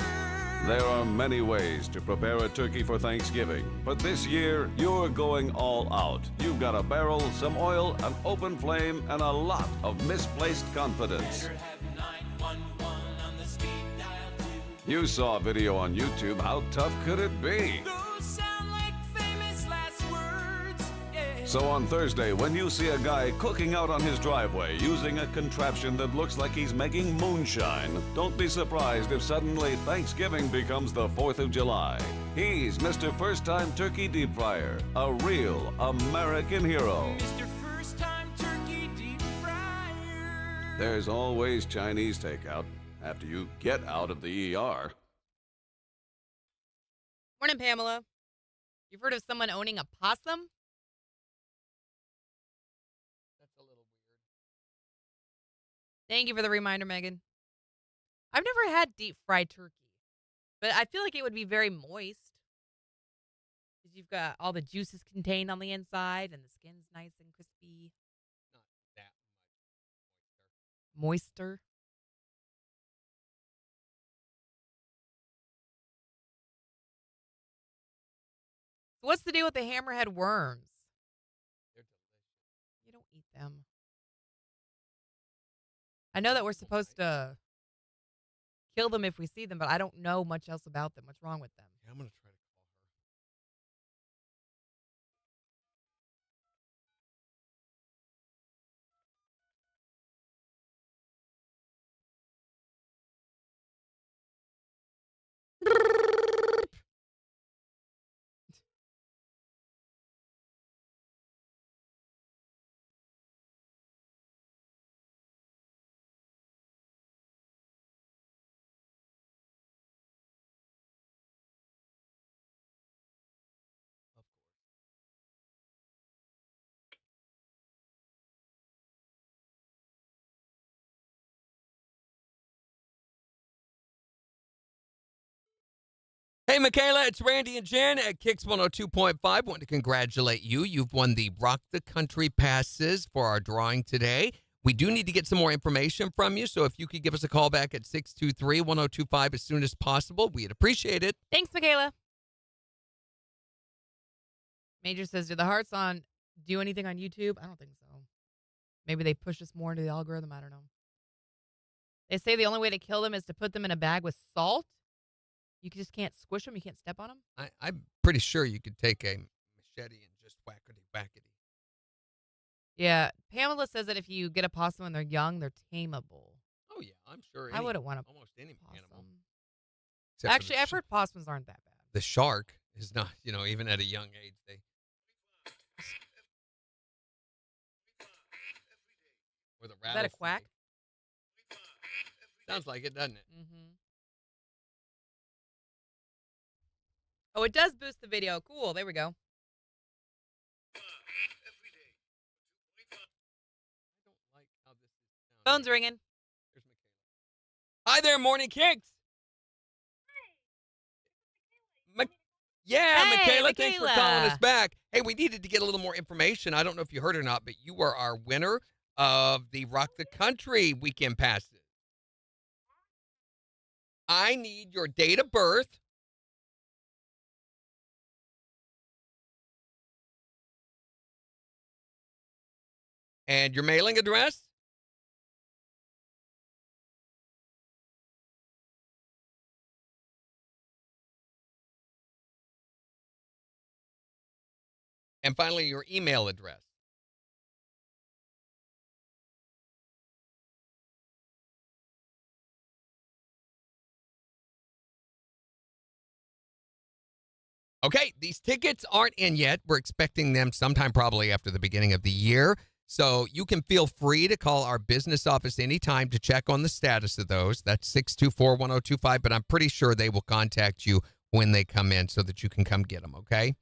There are many ways to prepare a turkey for Thanksgiving, but this year, you're going all out. You've got a barrel, some oil, an open flame, and a lot of misplaced confidence. Better have 911 on the speed dial too. You saw a video on YouTube. How tough could it be? Those sound like famous last words. Yeah. So on Thursday, when you see a guy cooking out on his driveway using a contraption that looks like he's making moonshine, don't be surprised if suddenly Thanksgiving becomes the 4th of July. He's Mr. First-Time Turkey Deep Fryer, a real American hero. Mr. First Time Turkey Deep Fryer. There's always Chinese takeout after you get out of the ER. Morning, Pamela. You've heard of someone owning a possum? That's a little weird. Thank you for the reminder, Megan. I've never had deep fried turkey, but I feel like it would be very moist. Because you've got all the juices contained on the inside and the skin's nice and crispy. Not that Moister. So what's the deal with the hammerhead worms? They're delicious. You don't eat them. I know that we're supposed to kill them if we see them, but I don't know much else about them. What's wrong with them? Yeah, I'm going to try to Hey, Michaela, it's Randy and Jen at KIX 102.5. Want to congratulate you. You've won the Rock the Country passes for our drawing today. We do need to get some more information from you, so if you could give us a call back at 623-1025 as soon as possible, we'd appreciate it. Thanks, Michaela. Major says, do the hearts on do anything on YouTube? I don't think so. Maybe they push us more into the algorithm. I don't know. They say the only way to kill them is to put them in a bag with salt. You just can't squish them. You can't step on them. I'm pretty sure you could take a machete and just whackety-whackety. Yeah. Pamela says that if you get a possum when they're young, they're tameable. Oh, yeah, I'm sure. I wouldn't want a almost any animal. possum. Except for Actually, I've heard possums aren't that bad. the shark is not, even at a young age, they. Or the Is that a quack? Sounds like it, doesn't it? Mm-hmm. Oh, it does boost the video. Cool. There we go. Phone's ringing. Hi there, Morning Kicks. Yeah, Hey, Michaela, thanks for calling Michaela. us back. Hey, we needed to get a little more information. I don't know if you heard or not, but you were our winner of the Rock the Country weekend passes. I need your date of birth. And your mailing address. And finally, your email address. Okay, these tickets aren't in yet. We're expecting them sometime probably after the beginning of the year. So you can feel free to call our business office anytime to check on the status of those. That's 624-1025, but I'm pretty sure they will contact you when they come in so that you can come get them, okay?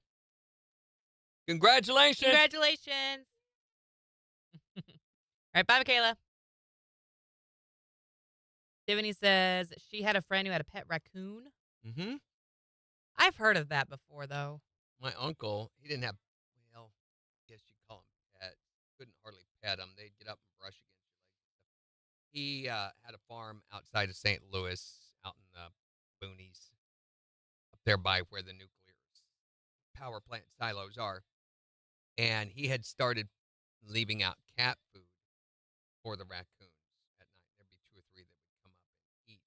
Congratulations. Congratulations. All right, bye, Michaela. Tiffany says she had a friend who had a pet raccoon. Mm-hmm. I've heard of that before, though. My uncle, he didn't have, well, I guess you'd call him pet. Couldn't hardly pet him. They'd get up and brush against your legs. He had a farm outside of St. Louis, out in the boonies, up there by where the nuclear power plant silos are. And he had started leaving out cat food for the raccoons at night. There'd be 2 or 3 that would come up and eat.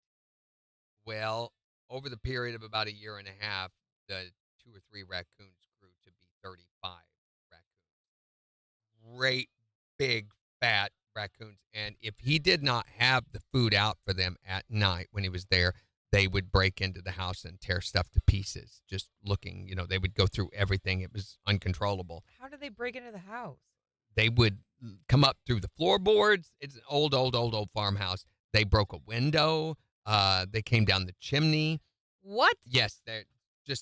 Well, over the period of about a year and a half, the 2 or 3 raccoons grew to be 35 raccoons. Great, big, fat raccoons. And if he did not have the food out for them at night when he was there, they would break into the house and tear stuff to pieces. Just looking, they would go through everything. It was uncontrollable. How did they break into the house? They would come up through the floorboards. It's an old farmhouse. They broke a window. They came down the chimney. What? Yes,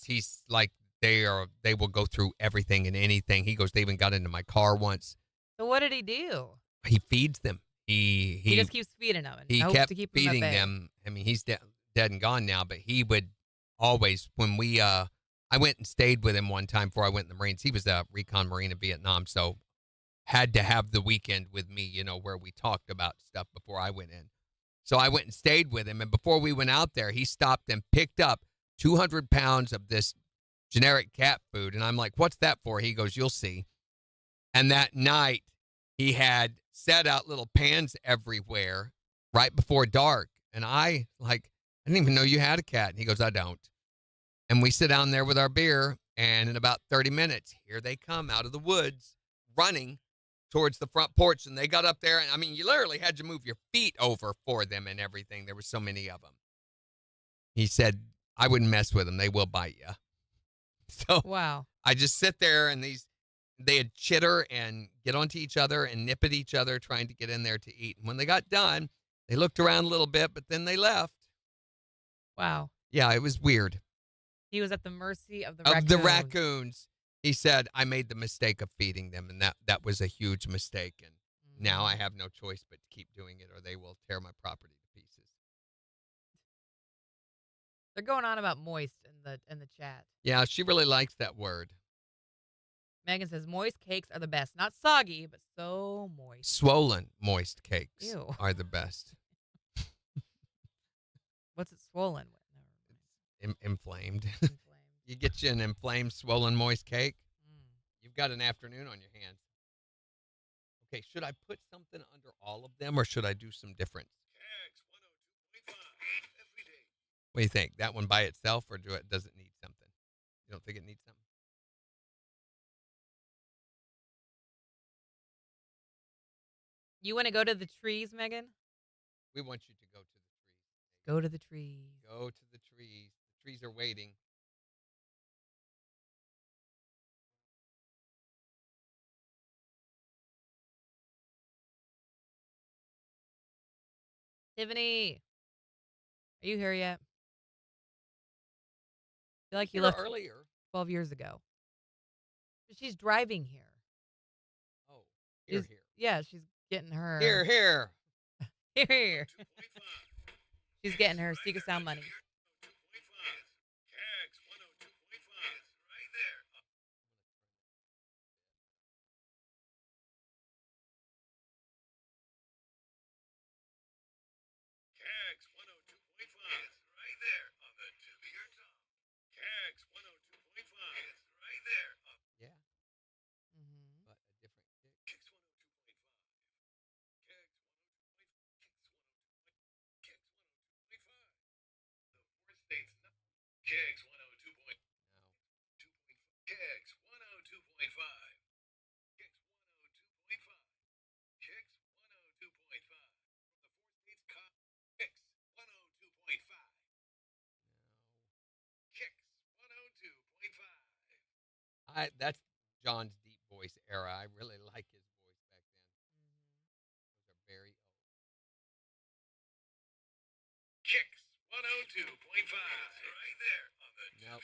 he's like, they will go through everything and anything. He goes, they even got into my car once. So what did he do? He feeds them. He just keeps feeding them. And he hopes kept to keep feeding them. At bay. them. I mean, he's dead and gone now, but he would always, when we, I went and stayed with him one time before I went in the Marines. He was a recon Marine in Vietnam, so had to have the weekend with me, where we talked about stuff before I went in. So I went and stayed with him, and before we went out there, he stopped and picked up 200 pounds of this generic cat food, and I'm like, what's that for? He goes, you'll see. And that night, he had set out little pans everywhere right before dark, and I didn't even know you had a cat. And he goes, I don't. And we sit down there with our beer, and in about 30 minutes, here they come out of the woods, running towards the front porch. And they got up there, and I mean, you literally had to move your feet over for them and everything. There were so many of them. He said, I wouldn't mess with them. They will bite you. So Wow. I just sit there, and they'd chitter and get onto each other and nip at each other, trying to get in there to eat. And when they got done, they looked around a little bit, but then they left. Wow. Yeah, it was weird. He was at the mercy of the Of raccoons. the raccoons. He said, I made the mistake of feeding them, and that was a huge mistake. And now I have no choice but to keep doing it, or they will tear my property to pieces. They're going on about moist in the chat. Yeah, she really likes that word. Megan says moist cakes are the best. Not soggy, but so moist. Swollen moist cakes Ew. are the best. What's it swollen with? Never mind. Inflamed. Inflamed. You get you an inflamed, swollen, moist cake. Mm. You've got an afternoon on your hands. Okay, should I put something under all of them or should I do some different? What do you think? That one by itself or does it need something? You don't think it needs something? You want to go to the trees, Megan? We want you to go to the trees. Go to the trees. Go to the trees. The trees are waiting. Tiffany, are you here yet? I feel like you Here left earlier. 12 years ago. She's driving here. Oh, here, She's- here. Yeah, she's getting her. Here, here. Here. She's getting her Secret Sound money. Yeah, Mhm. but a different kick. That's John's deep voice era. I really like his voice back then. Those are very old. Nope.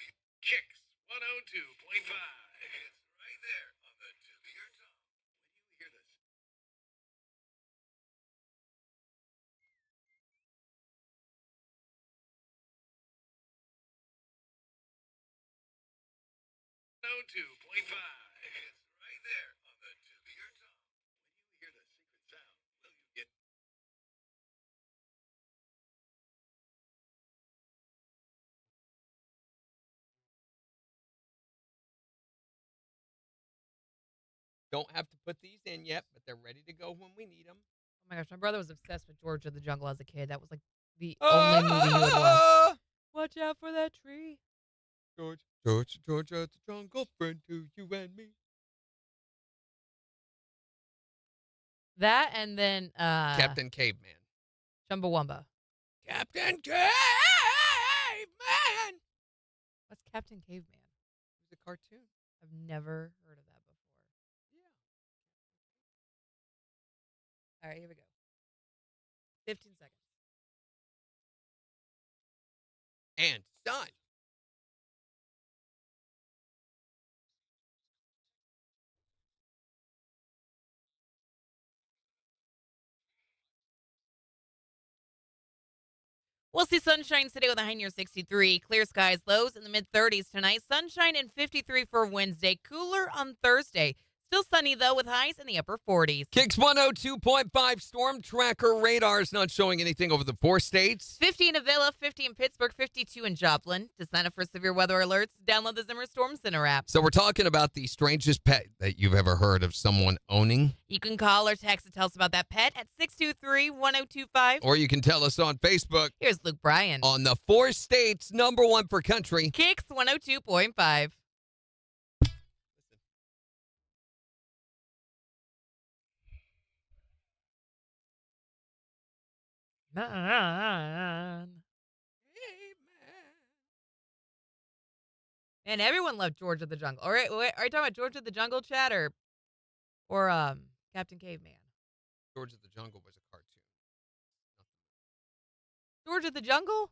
Don't have to put these in yet, but they're ready to go when we need them. Oh my gosh, my brother was obsessed with George of the Jungle as a kid. That was like the only movie he would watch. Watch out for that tree. George, George, George at the jungle, friend to you and me. That and then Captain Caveman. Chumbawamba. Captain Caveman! What's Captain Caveman? It was a cartoon. I've never heard of that before. Yeah. All right, here we go. 15 seconds. And son. We'll see sunshine today with a high near 63. Clear skies, lows in the mid 30s tonight. Sunshine and 53 for Wednesday. Cooler on Thursday. Still sunny, though, with highs in the upper 40s. KIX 102.5 storm tracker radar is not showing anything over the 4 states. 50 in Avila, 50 in Pittsburgh, 52 in Joplin. To sign up for severe weather alerts, download the Zimmer Storm Center app. So we're talking about the strangest pet that you've ever heard of someone owning. You can call or text to tell us about that pet at 623-1025. Or you can tell us on Facebook Here's Luke Bryan. on the 4 states, #1 for country. KIX 102.5. And everyone loved George of the Jungle. All right, are you talking about George of the Jungle, Chat, or Captain Caveman? George of the Jungle was a cartoon. George of the Jungle?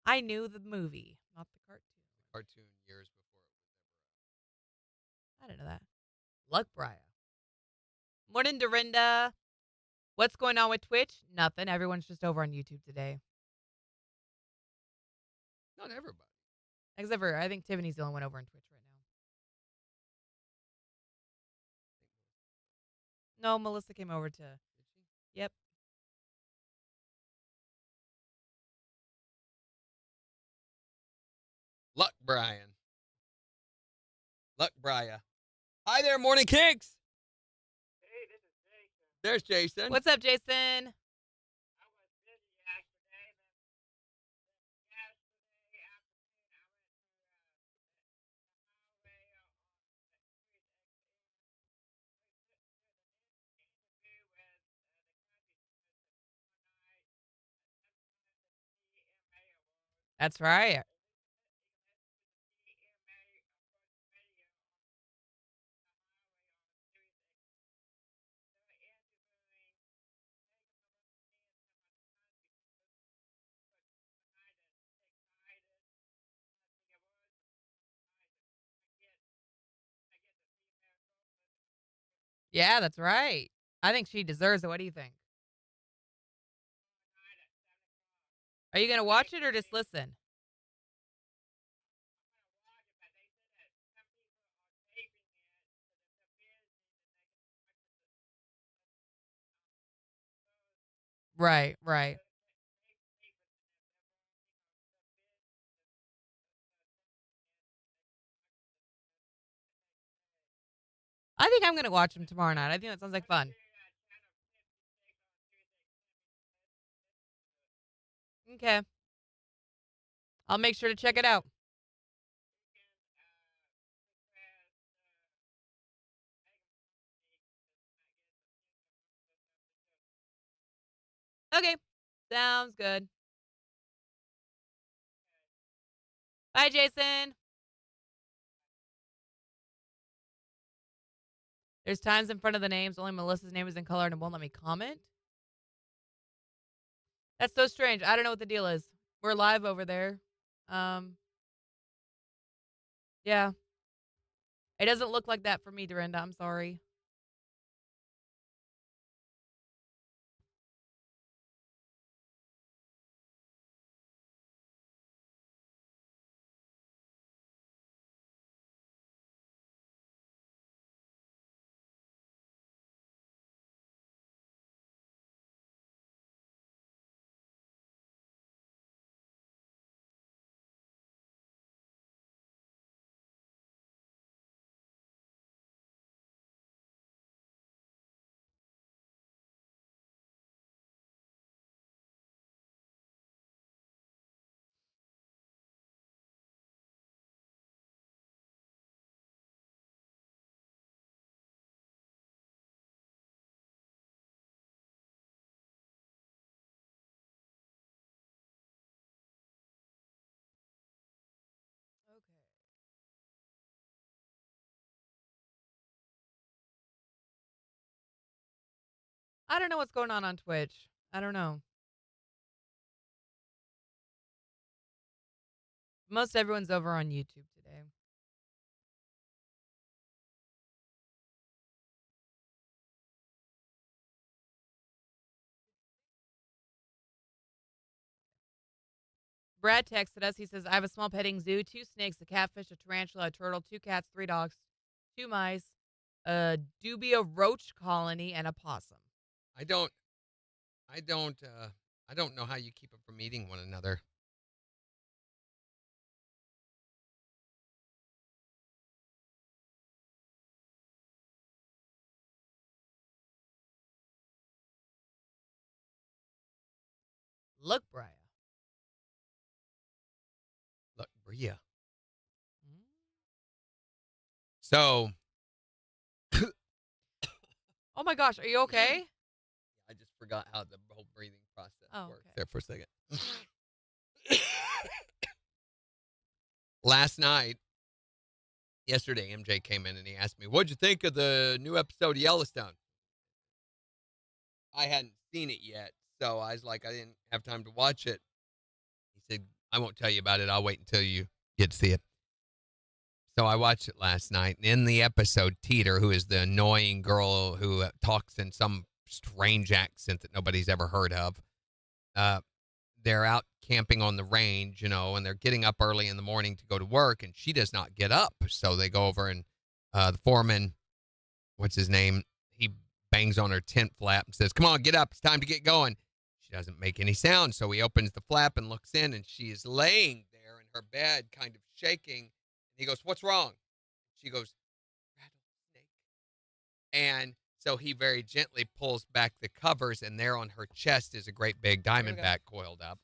I knew the movie, not the cartoon. Cartoon years before it was ever. I didn't know that. Luck Briar. Morning, Dorinda. What's going on with Twitch? Nothing. Everyone's just over on YouTube today. Not everybody. Except for, I think Tiffany's the only one over on Twitch right now. No, Melissa came over to. Yep. Luck, Brian. Luck, Brian. Hi there, Morning Kicks. Hey, this is Jason. There's Jason. What's up, Jason? I was busy yesterday, but yesterday afternoon I went to the highway on the street interview with the country one night. CMA Awards. That's right. Yeah, that's right. I think she deserves it. What do you think? Are you going to watch it or just listen? Right, right. I think I'm going to watch them tomorrow night. I think that sounds like fun. Okay. I'll make sure to check it out. Okay. Sounds good. Bye, Jason. There's times in front of the names. Only Melissa's name is in color and it won't let me comment. That's so strange. I don't know what the deal is. We're live over there. Yeah. It doesn't look like that for me, Dorinda. I'm sorry. Okay. I don't know what's going on Twitch. I don't know. Most everyone's over on YouTube today. Brad texted us. He says, I have a small petting zoo, 2 snakes, a catfish, a tarantula, a turtle, 2 cats, 3 dogs, 2 mice, a dubia roach colony, and a possum. I don't know how you keep them from eating one another. Look, Brian. Look, Bria. Mm. So, Oh my gosh, are you okay? I just forgot how the whole breathing process works Okay. there for a second. Last night, yesterday, MJ came in and he asked me, what'd you think of the new episode of Yellowstone? I hadn't seen it yet, so I was like, I didn't have time to watch it. He said, I won't tell you about it. I'll wait until you get to see it. So I watched it last night. And in the episode, Teeter, who is the annoying girl who talks in some strange accent that nobody's ever heard of, they're out camping on the range, and they're getting up early in the morning to go to work, and she does not get up. So they go over and the foreman, what's his name? He bangs on her tent flap and says, "Come on, get up. It's time to get going." She doesn't make any sound. So he opens the flap and looks in, and she is laying there in her bed, kind of shaking. He goes, "What's wrong?" She goes, "Rattlesnake." And so he very gently pulls back the covers, and there on her chest is a great big diamondback coiled up.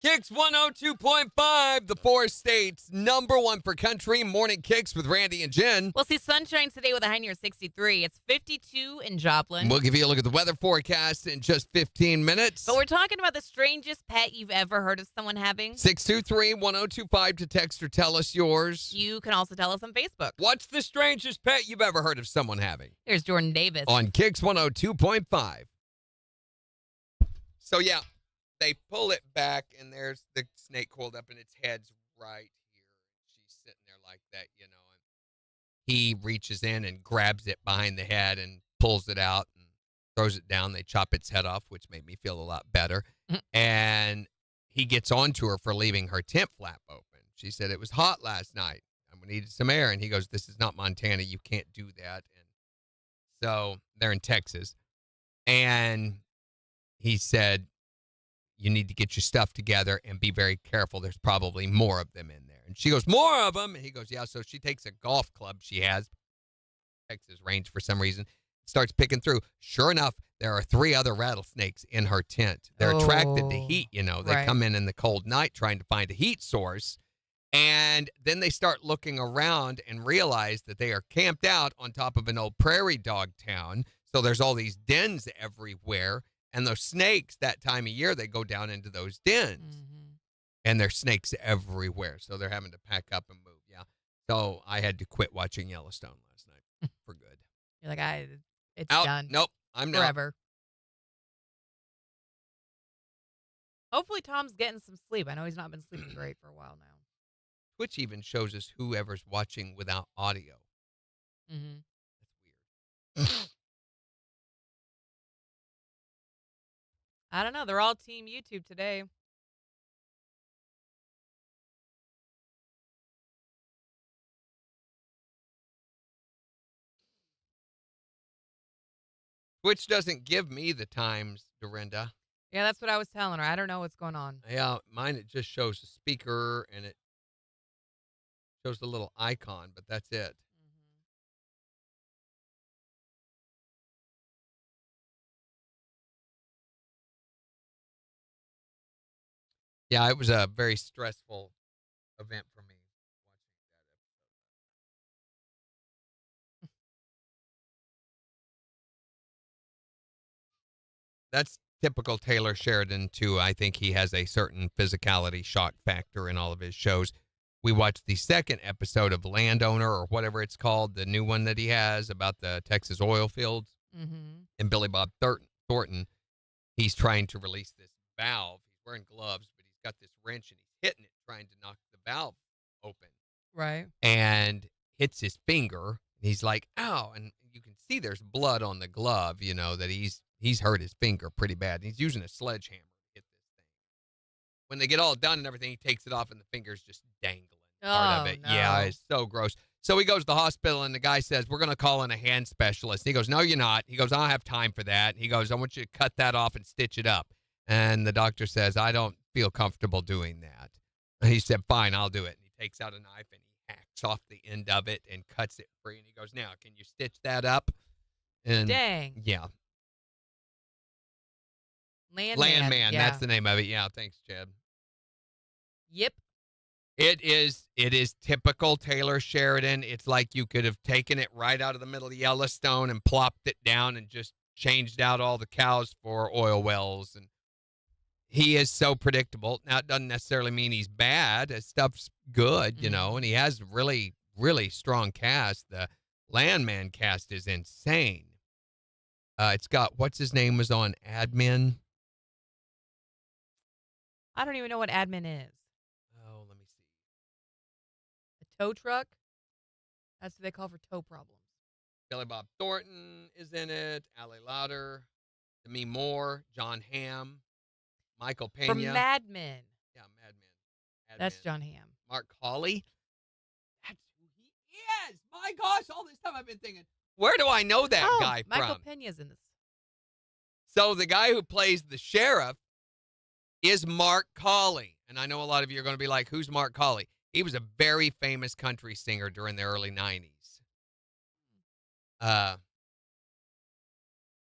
KIX 102.5, the four states, #1 for country. Morning KIX with Randy and Jen. We'll see sunshine today with a high near 63. It's 52 in Joplin. We'll give you a look at the weather forecast in just 15 minutes. But we're talking about the strangest pet you've ever heard of someone having. 623-1025 to text or tell us yours. You can also tell us on Facebook. What's the strangest pet you've ever heard of someone having? Here's Jordan Davis. On KIX 102.5. So, yeah. They pull it back, and there's the snake coiled up, and its head's right here. She's sitting there like that, And he reaches in and grabs it behind the head and pulls it out and throws it down. They chop its head off, which made me feel a lot better. And he gets onto her for leaving her tent flap open. She said, "It was hot last night. I needed some air." And he goes, "This is not Montana. You can't do that." And so they're in Texas. And he said, "You need to get your stuff together and be very careful. There's probably more of them in there." And she goes, "More of them?" And he goes, "Yeah." So she takes a golf club she has, Texas range for some reason, starts picking through. Sure enough, there are 3 other rattlesnakes in her tent. They're attracted to heat, They right. come in the cold night trying to find a heat source. And then they start looking around and realize that they are camped out on top of an old prairie dog town. So there's all these dens everywhere. And those snakes, that time of year, they go down into those dens. Mm-hmm. And there's snakes everywhere. So they're having to pack up and move. Yeah. So I had to quit watching Yellowstone last night for good. You're like, it's Out. done. Nope. I'm not. Forever. Hopefully Tom's getting some sleep. I know he's not been sleeping great for a while now. Twitch even shows us whoever's watching without audio. Mm-hmm. That's weird. I don't know. They're all team YouTube today. Twitch doesn't give me the times, Dorinda. Yeah, that's what I was telling her. I don't know what's going on. Yeah, mine, it just shows the speaker and it shows the little icon, but that's it. Yeah, it was a very stressful event for me watching that episode. That's typical Taylor Sheridan, too. I think he has a certain physicality shock factor in all of his shows. We watched the second episode of Landowner, or whatever it's called, the new one that he has about the Texas oil fields. Mm-hmm. And Billy Bob Thornton, he's trying to release this valve. He's wearing gloves, but he's got this wrench and he's hitting it, trying to knock the valve open. Right. And hits his finger. And he's like, "Ow." And you can see there's blood on the glove, that he's hurt his finger pretty bad. And he's using a sledgehammer to hit this thing. When they get all done and everything, he takes it off and the finger's just dangling. Part of it. No. Yeah, it's so gross. So he goes to the hospital and the guy says, "We're going to call in a hand specialist." And he goes, "No, you're not." He goes, "I don't have time for that." He goes, "I want you to cut that off and stitch it up." And the doctor says, "I don't feel comfortable doing that." And he said, "Fine, I'll do it." And he takes out a knife and he hacks off the end of it and cuts it free. And he goes, "Now, can you stitch that up?" And Dang. yeah. Landman. That's the name of it. Yeah, thanks, Chad. Yep. It is typical Taylor Sheridan. It's like you could have taken it right out of the middle of Yellowstone and plopped it down and just changed out all the cows for oil wells. And he is so predictable. Now, it doesn't necessarily mean he's bad. His stuff's good, and he has really, really strong cast. The Landman cast is insane. It's got, what's his name was on admin? I don't even know what admin is. Oh, let me see. A tow truck? That's what they call for tow problems. Billy Bob Thornton is in it. Allie Lauder, Demi Moore, John Hamm. Michael Pena. From Mad Men. Yeah, Mad Men. Mad That's Men. John Hamm. Mark Hawley. That's who he is. My gosh, all this time I've been thinking, where do I know that guy Michael from? Pena's in this. So the guy who plays the sheriff is Mark Hawley. And I know a lot of you are going to be like, who's Mark Hawley? He was a very famous country singer during the early 90s.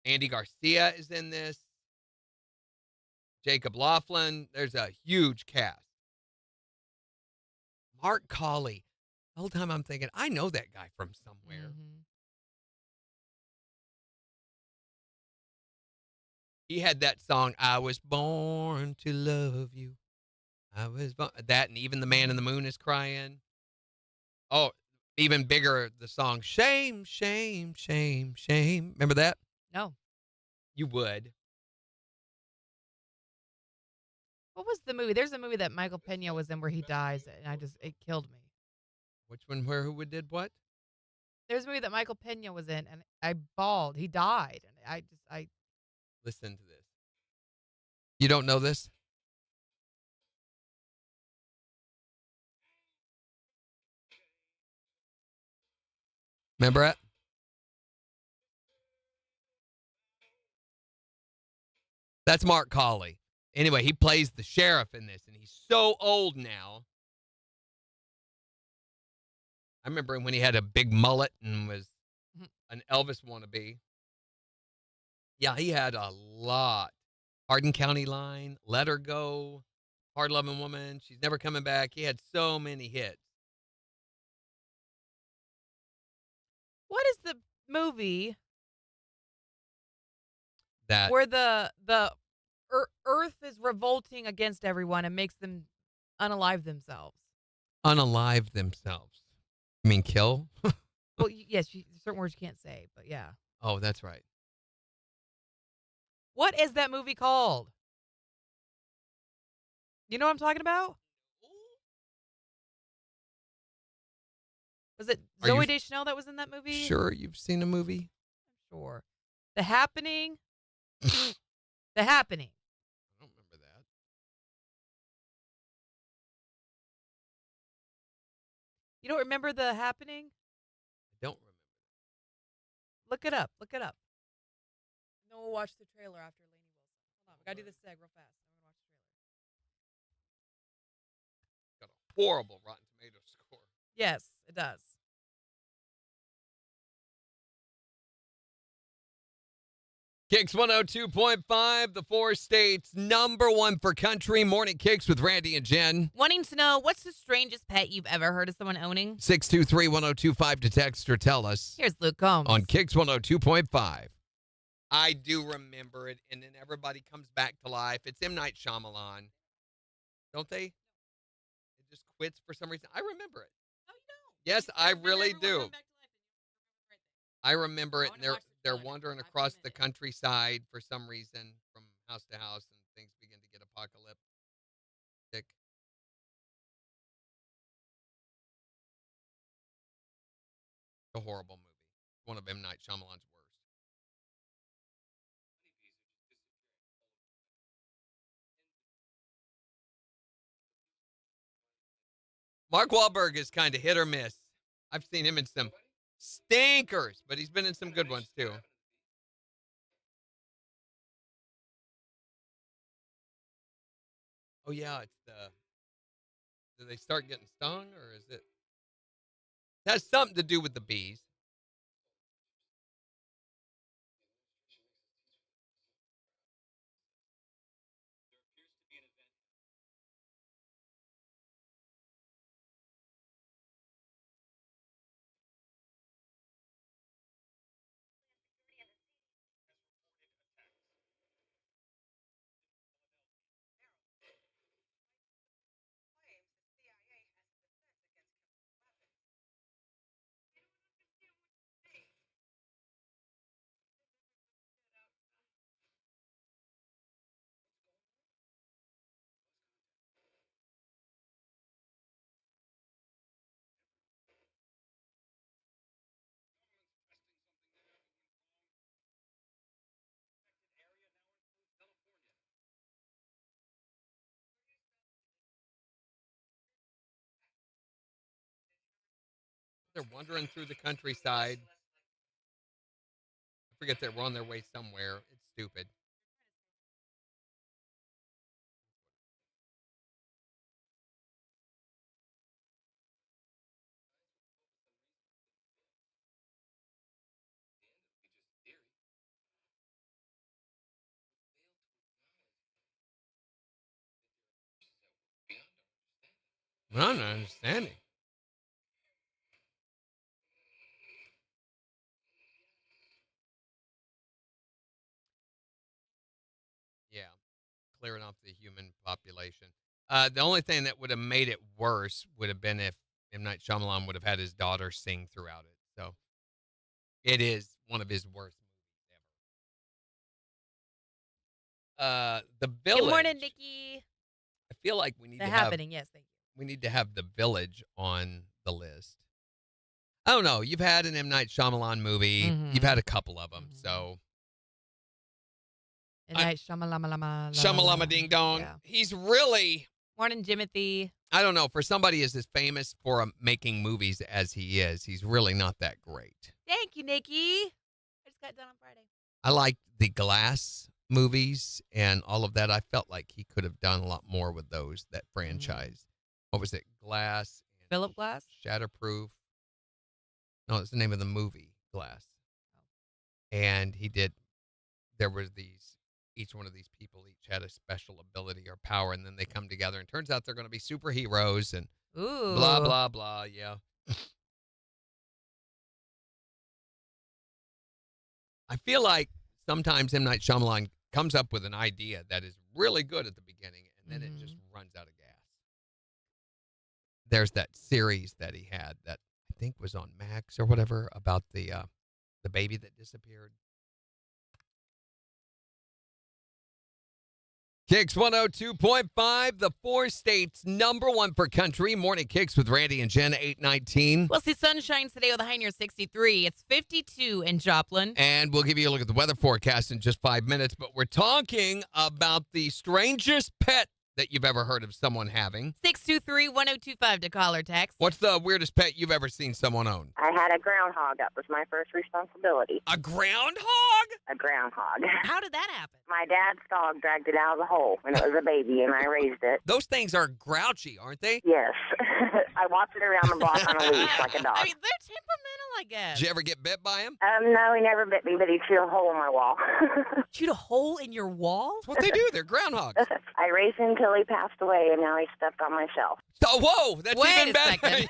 Andy Garcia is in this. Jacob Laughlin. There's a huge cast. Mark Hawley. The whole time I'm thinking, I know that guy from somewhere. Mhm. He had that song, I was born to love you. I was born. That and Even the Man in the Moon is crying. Oh, even bigger, the song, Shame, Shame, Shame, Shame. Remember that? No. You would. What was the movie? There's a movie that Michael Pena was in where he dies, and it killed me. Which one, where, who did what? There's a movie that Michael Pena was in, and I bawled. He died, and I Listen to this. You don't know this? Remember it? That's Mark Hawley. Anyway, he plays the sheriff in this, and he's so old now. I remember when he had a big mullet and was an Elvis wannabe. Yeah, he had a lot. Hardin County Line, Let Her Go, Hard Loving Woman, She's Never Coming Back. He had so many hits. What is the movie That where the Earth is revolting against everyone and makes them unalive themselves? unalive themselves. You mean kill? Well, yes, certain words you can't say, but yeah. Oh, that's right. What is that movie called? You know what I'm talking about? Was it Are you Zoe f- Deschanel that was in that movie? Sure, you've seen a movie? Sure. The Happening. The Happening. I don't remember that. You don't remember The Happening? I don't remember. Look it up. Look it up. No, we'll watch the trailer after Lainey Wilson. Hold on, we gotta do this seg real fast. I'm gonna watch the trailer. Got a horrible Rotten Tomato score. Yes, it does. KIX 102.5, the four states, #1 for country. Morning KIX with Randy and Jen. Wanting to know what's the strangest pet you've ever heard of someone owning? 623-1025 to text or tell us Here's Luke Combs. on KIX 102.5. I do remember it, and then everybody comes back to life. It's M. Night Shyamalan. Don't they? It just quits for some reason. I remember it. No, you don't. Yes, I really do. I I remember it, wanna and they're watch the they're trailer now. wandering 5 across the minutes. countryside for some reason from house to house, and things begin to get apocalyptic. A horrible movie. One of M. Night Shyamalan's worst. Mark Wahlberg is kind of hit or miss. I've seen him in some stinkers, but he's been in some good ones too. Oh yeah, it's the. Do they start getting stung, or is it? It has something to do with the bees. They're wandering through the countryside. I forget they were on their way somewhere. It's stupid. I'm not understanding. Yeah, clearing off the human population. The only thing that would have made it worse would have been if M. Night Shyamalan would have had his daughter sing throughout it. So it is one of his worst movies ever. The Village. Good morning, Nikki. I feel like we need The to Happening, yes, thank you. we need to have The Village on the list. I don't know. You've had an M. Night Shyamalan movie. Mhm. You've had a couple of them. Mhm. So And night, shamalama, Shamalama Ding Dong. Yeah. He's really, Morning, Jimothy. I don't know, for somebody as famous for making movies as he is, he's really not that great. Thank you, Nikki. I just got done on Friday. I liked the Glass movies and all of that. I felt like he could have done a lot more with those, that franchise. What was it? Glass. And Philip Glass? Shatterproof. No, it's the name of the movie, Glass. And he did, there were each one of these people each had a special ability or power, and then they come together, and turns out they're going to be superheroes and Ooh. blah, blah, blah. Yeah. I feel like sometimes M. Night Shyamalan comes up with an idea that is really good at the beginning, and then it just runs out of gas. There's that series that he had that I think was on Max or whatever about the baby that disappeared. KIX 102.5, the 4 states #1 for country. Morning KIX with Randy and Jen, 819. We'll see sunshine today with a high near 63. It's 52 in Joplin. And we'll give you a look at the weather forecast in just 5 minutes. But we're talking about the strangest pet that you've ever heard of someone having. 623-1025 to call or text. What's the weirdest pet you've ever seen someone own? I had a groundhog. That was my first responsibility. A groundhog? A groundhog. How did that happen? My dad's dog dragged it out of the hole when it was a baby, and I raised it. Those things are grouchy, aren't they? Yes. I walked it around the block on a leash like a dog. I mean, they're temperamental, I guess. Did you ever get bit by him? No, he never bit me, but he chewed a hole in my wall. Chewed a hole in your wall? That's what they do. They're groundhogs. I raised him until he passed away, and now he's stuffed on my shelf. Oh, whoa, that's Wait even a better. second.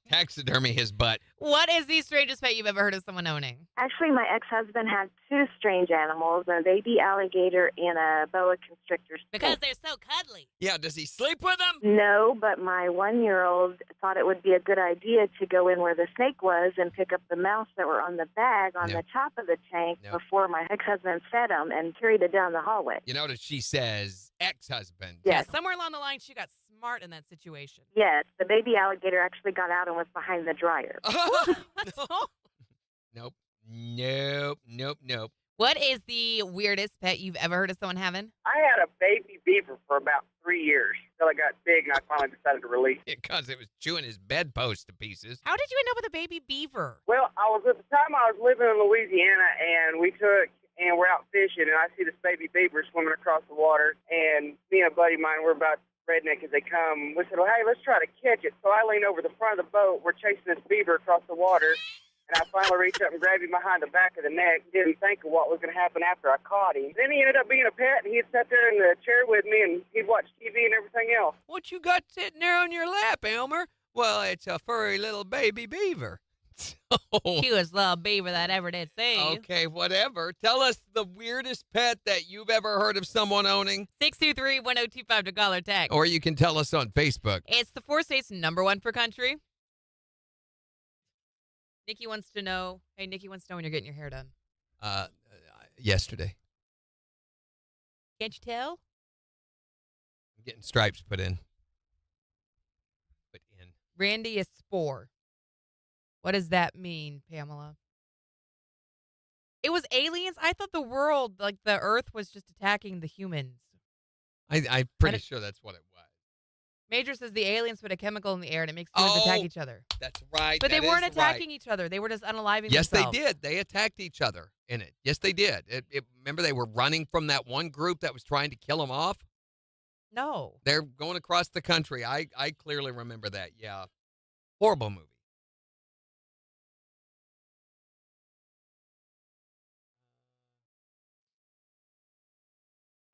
Taxidermy his butt. What is the strangest pet you've ever heard of someone owning? Actually, my ex-husband had 2 strange animals, a baby alligator and a boa constrictor snake. Because they're so cuddly. Yeah, does he sleep with them? No, but my 1-year-old thought it would be a good idea to go in where the snake was and pick up the mouse that were on the bag on No. the top of the tank No. before my ex-husband fed them and carried it down the hallway. You notice she says ex-husband. Yes. Yeah, somewhere along the line, she got smart in that situation. Yes, the baby alligator actually got out and was behind the dryer. Nope. Nope. Nope. Nope. What is the weirdest pet you've ever heard of someone having? I had a baby beaver for about 3 years until it got big and I finally decided to release it. Because it was chewing his bedpost to pieces. How did you end up with a baby beaver? Well, at the time I was living in Louisiana and we're out fishing and I see this baby beaver swimming across the water and me and a buddy of mine, we're about redneck as they come. We said, well, hey, let's try to catch it. So I lean over the front of the boat. We're chasing this beaver across the water. And I finally reached up and grabbed him behind the back of the neck. Didn't think of what was going to happen after I caught him. Then he ended up being a pet, and he'd sit there in the chair with me, and he'd watch TV and everything else. What you got sitting there on your lap, Elmer? Well, it's a furry little baby beaver. So, Cutest little beaver that ever did see. okay, whatever. Tell us the weirdest pet that you've ever heard of someone owning. 623-1025 to call or text. Or you can tell us on Facebook. It's the 4 states #1 for country. Nikki wants to know. Hey, Nikki wants to know when you're getting your hair done. Yesterday. Can't you tell? I'm getting stripes put in. Put in. Randy is spore. What does that mean, Pamela? It was aliens. I thought the world, like the Earth, was just attacking the humans. I'm pretty sure that's what it was. Major says the aliens put a chemical in the air and it makes humans attack each other. That's right. But they that weren't is attacking right. each other. They were just unaliving Yes, themselves. they did. They attacked each other in it. Yes, they did. Remember, they were running from that one group that was trying to kill them off? No. They're going across the country. I clearly remember that. Yeah. Horrible movie.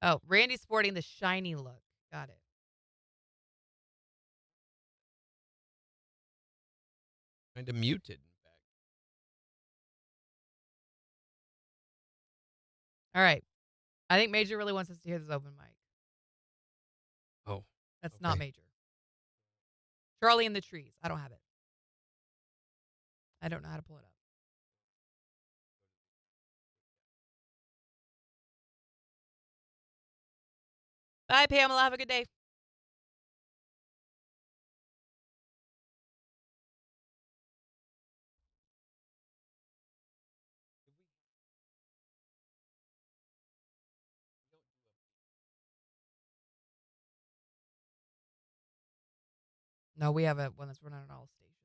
Oh, Randy's sporting the shiny look. Got it. Kind of muted, in fact. All right. I think Major really wants us to hear this open mic. Oh. That's not okay. Major. Charlie in the Trees. I don't have it. I don't know how to pull it up. Bye, Pamela. Have a good day. No, we have one that's running on all stations.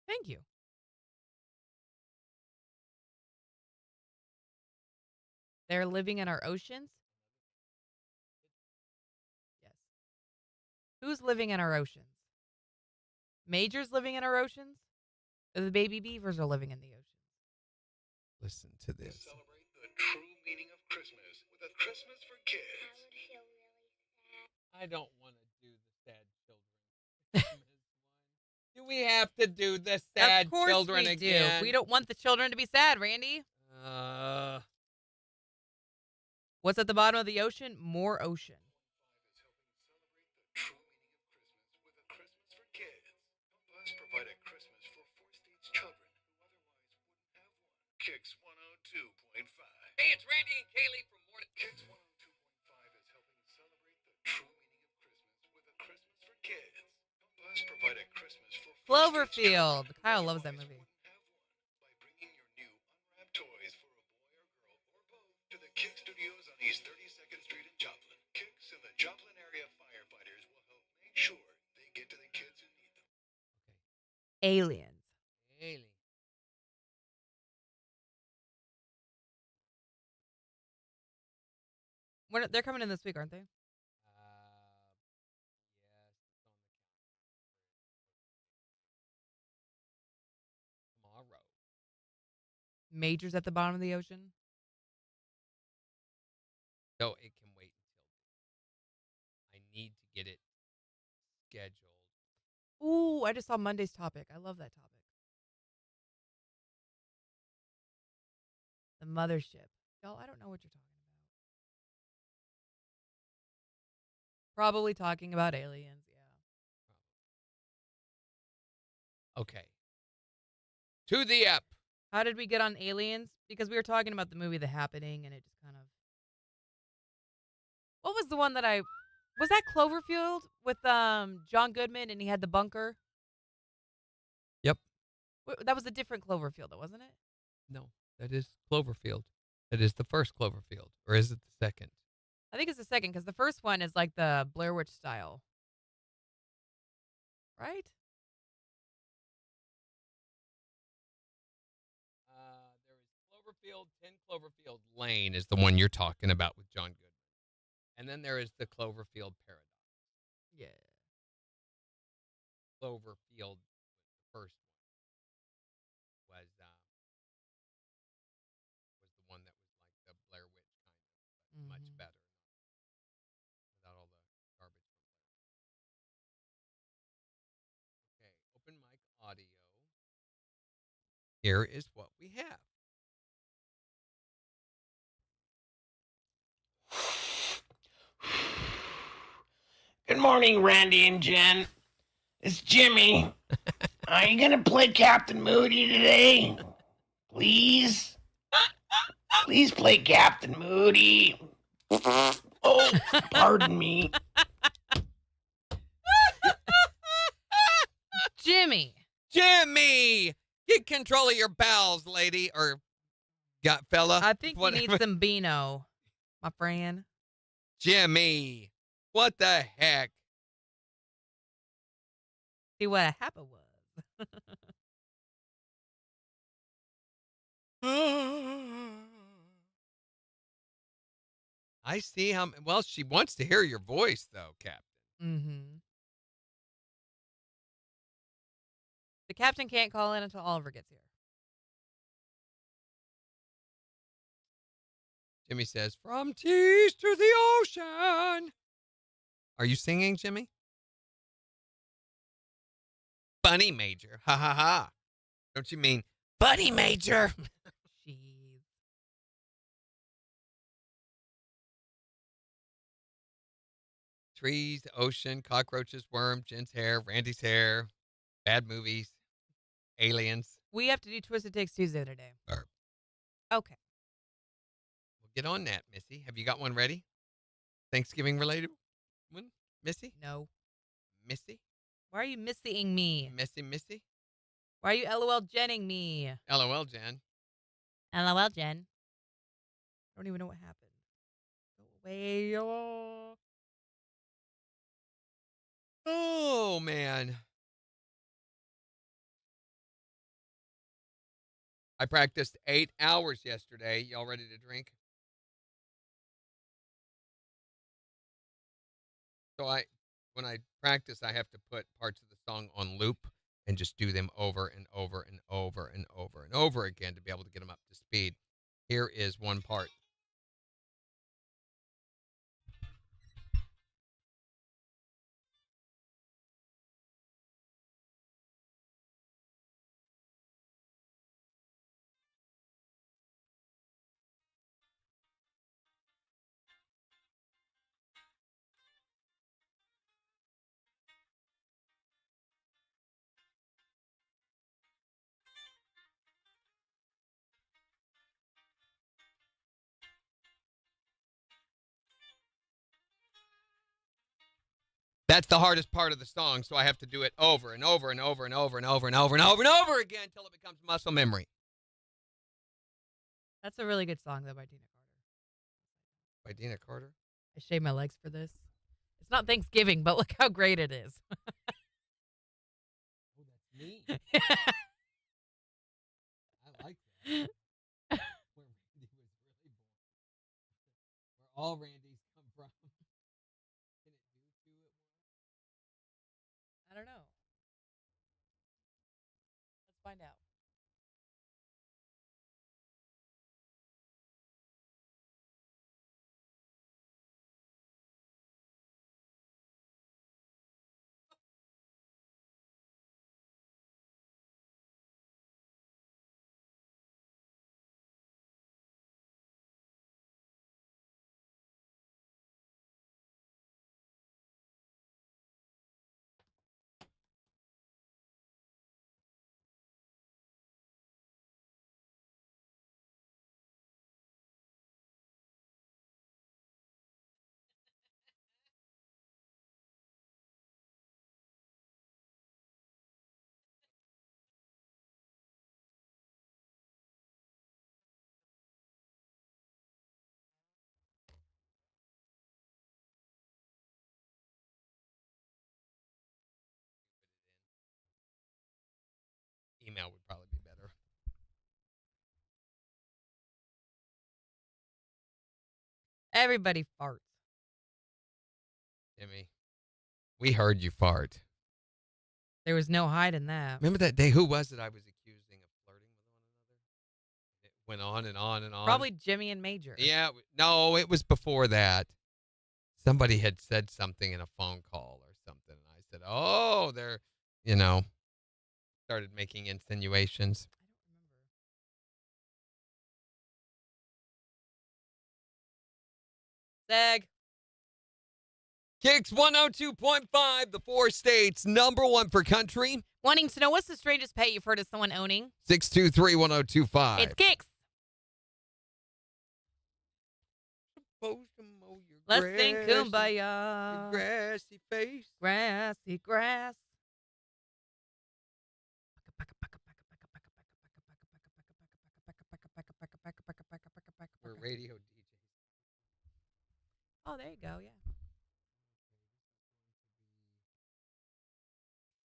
Thank you. They're living in our oceans? Yes. Who's living in our oceans? Major's living in our oceans? Or the baby beavers are living in the oceans? Listen to this. Celebrate the true meaning of Christmas with a Christmas for Kids. I don't want to do the sad children. Do we have to do the sad of course children we again? do. We don't want the children to be sad, Randy. What's at the bottom of the ocean? More ocean. True meaning of Christmas with a Christmas for Kids. Help us provide a Christmas for 4-stage children who otherwise wouldn't have one. KIX 102.5. Hey, it's Randy and Kaylee from Morning. KIX 102.5 is helping celebrate the true meaning of Christmas with a Christmas for Kids. Help us provide a Christmas for 4-stage Cloverfield. children who Kyle loves that otherwise movie. wouldn't have one. By bringing your new unwrapped toys for a boy or girl or both to the KIX studios on East 32nd Street in Joplin. KIX and the Joplin area firefighters will help make sure they get to the kids who need them. Aliens. Kaylee. They're coming in this week, aren't they? Yes, it's on the calendar. Tomorrow. Major's at the bottom of the ocean. So it can wait until I need to get it scheduled. Ooh, I just saw Monday's topic. I love that topic. The mothership. Y'all, I don't know what you're talking about. Probably talking about aliens, yeah. Okay. To the app. How did we get on aliens? Because we were talking about the movie The Happening, and it just kind of... What was the one that I... Was that Cloverfield with John Goodman, and he had the bunker? Yep. That was a different Cloverfield, though, wasn't it? No, that is Cloverfield. That is the first Cloverfield. Or is it the second? I think it's the second, because the first one is like the Blair Witch style. Right? There is Cloverfield. 10 Cloverfield Lane is the one you're talking about with John Goodman. And then there is the Cloverfield Paradox. Yeah. Cloverfield, the first one, was the one that was like the Blair Witch kind of, but much Mhm. better. Without all the garbage from Blair Witch. Okay, open mic audio. Here is what we have. Good morning, Randy and Jen. It's Jimmy. Are you gonna play Captain Moody today? Please? Please play Captain Moody. Oh, pardon me. Jimmy. Jimmy! Get control of your bowels, lady. Or got fella? I think you Whatever. need some Beano, my friend. Jimmy. What the heck? See what happened was. I see how well she wants to hear your voice, though, Captain. Mm-hmm. The captain can't call in until Oliver gets here. Jimmy says, "From teas to the ocean." Are you singing, Jimmy? Bunny Major. Ha ha ha. Don't you mean Bunny Major? Jeez. Trees, ocean, cockroaches, worms, Jen's hair, Randy's hair, bad movies, aliens. We have to do Twisted Takes Tuesday today. Or, Okay. well, get on that, Missy. Have you got one ready? Thanksgiving related one, Missy? No. Missy? Why are you missying me? Missy? Why are you LOL Jenning me? LOL, Jen. LOL Jen. I don't even know what happened. Go away. Oh. Oh, man. I practiced 8 hours yesterday. Y'all ready to drink? So when I practice, I have to put parts of the song on loop and just do them over and over and over and over and over again to be able to get them up to speed. Here is one part. That's the hardest part of the song, so I have to do it over and over and over and over and over and over and over and over again until it becomes muscle memory. That's a really good song, though, by Dina Carter. By Dina Carter? I shaved my legs for this. It's not Thanksgiving, but look how great it is. Oh, that's me. I like that. Where Randy was really born. Where all Randys come from. Can it do two at once? I don't know. Let's find out. Email would probably be better. Everybody farts. Jimmy, we heard you fart. There was no hiding that. Remember that day? Who was it I was accusing of flirting with one another? It went on and on and on. Probably Jimmy and Major. Yeah. No, it was before that. Somebody had said something in a phone call or something. And I said, oh, they're, started making insinuations. Zag. KIX 102.5, the 4 states, number 1 for country. Wanting to know what's the strangest pet you've heard of someone owning? 623-1025. It's KIX. Supposed to mow your Let's sing your Kumbaya. grassy face. Grassy grass. radio DJ. Oh, there you go. Yeah.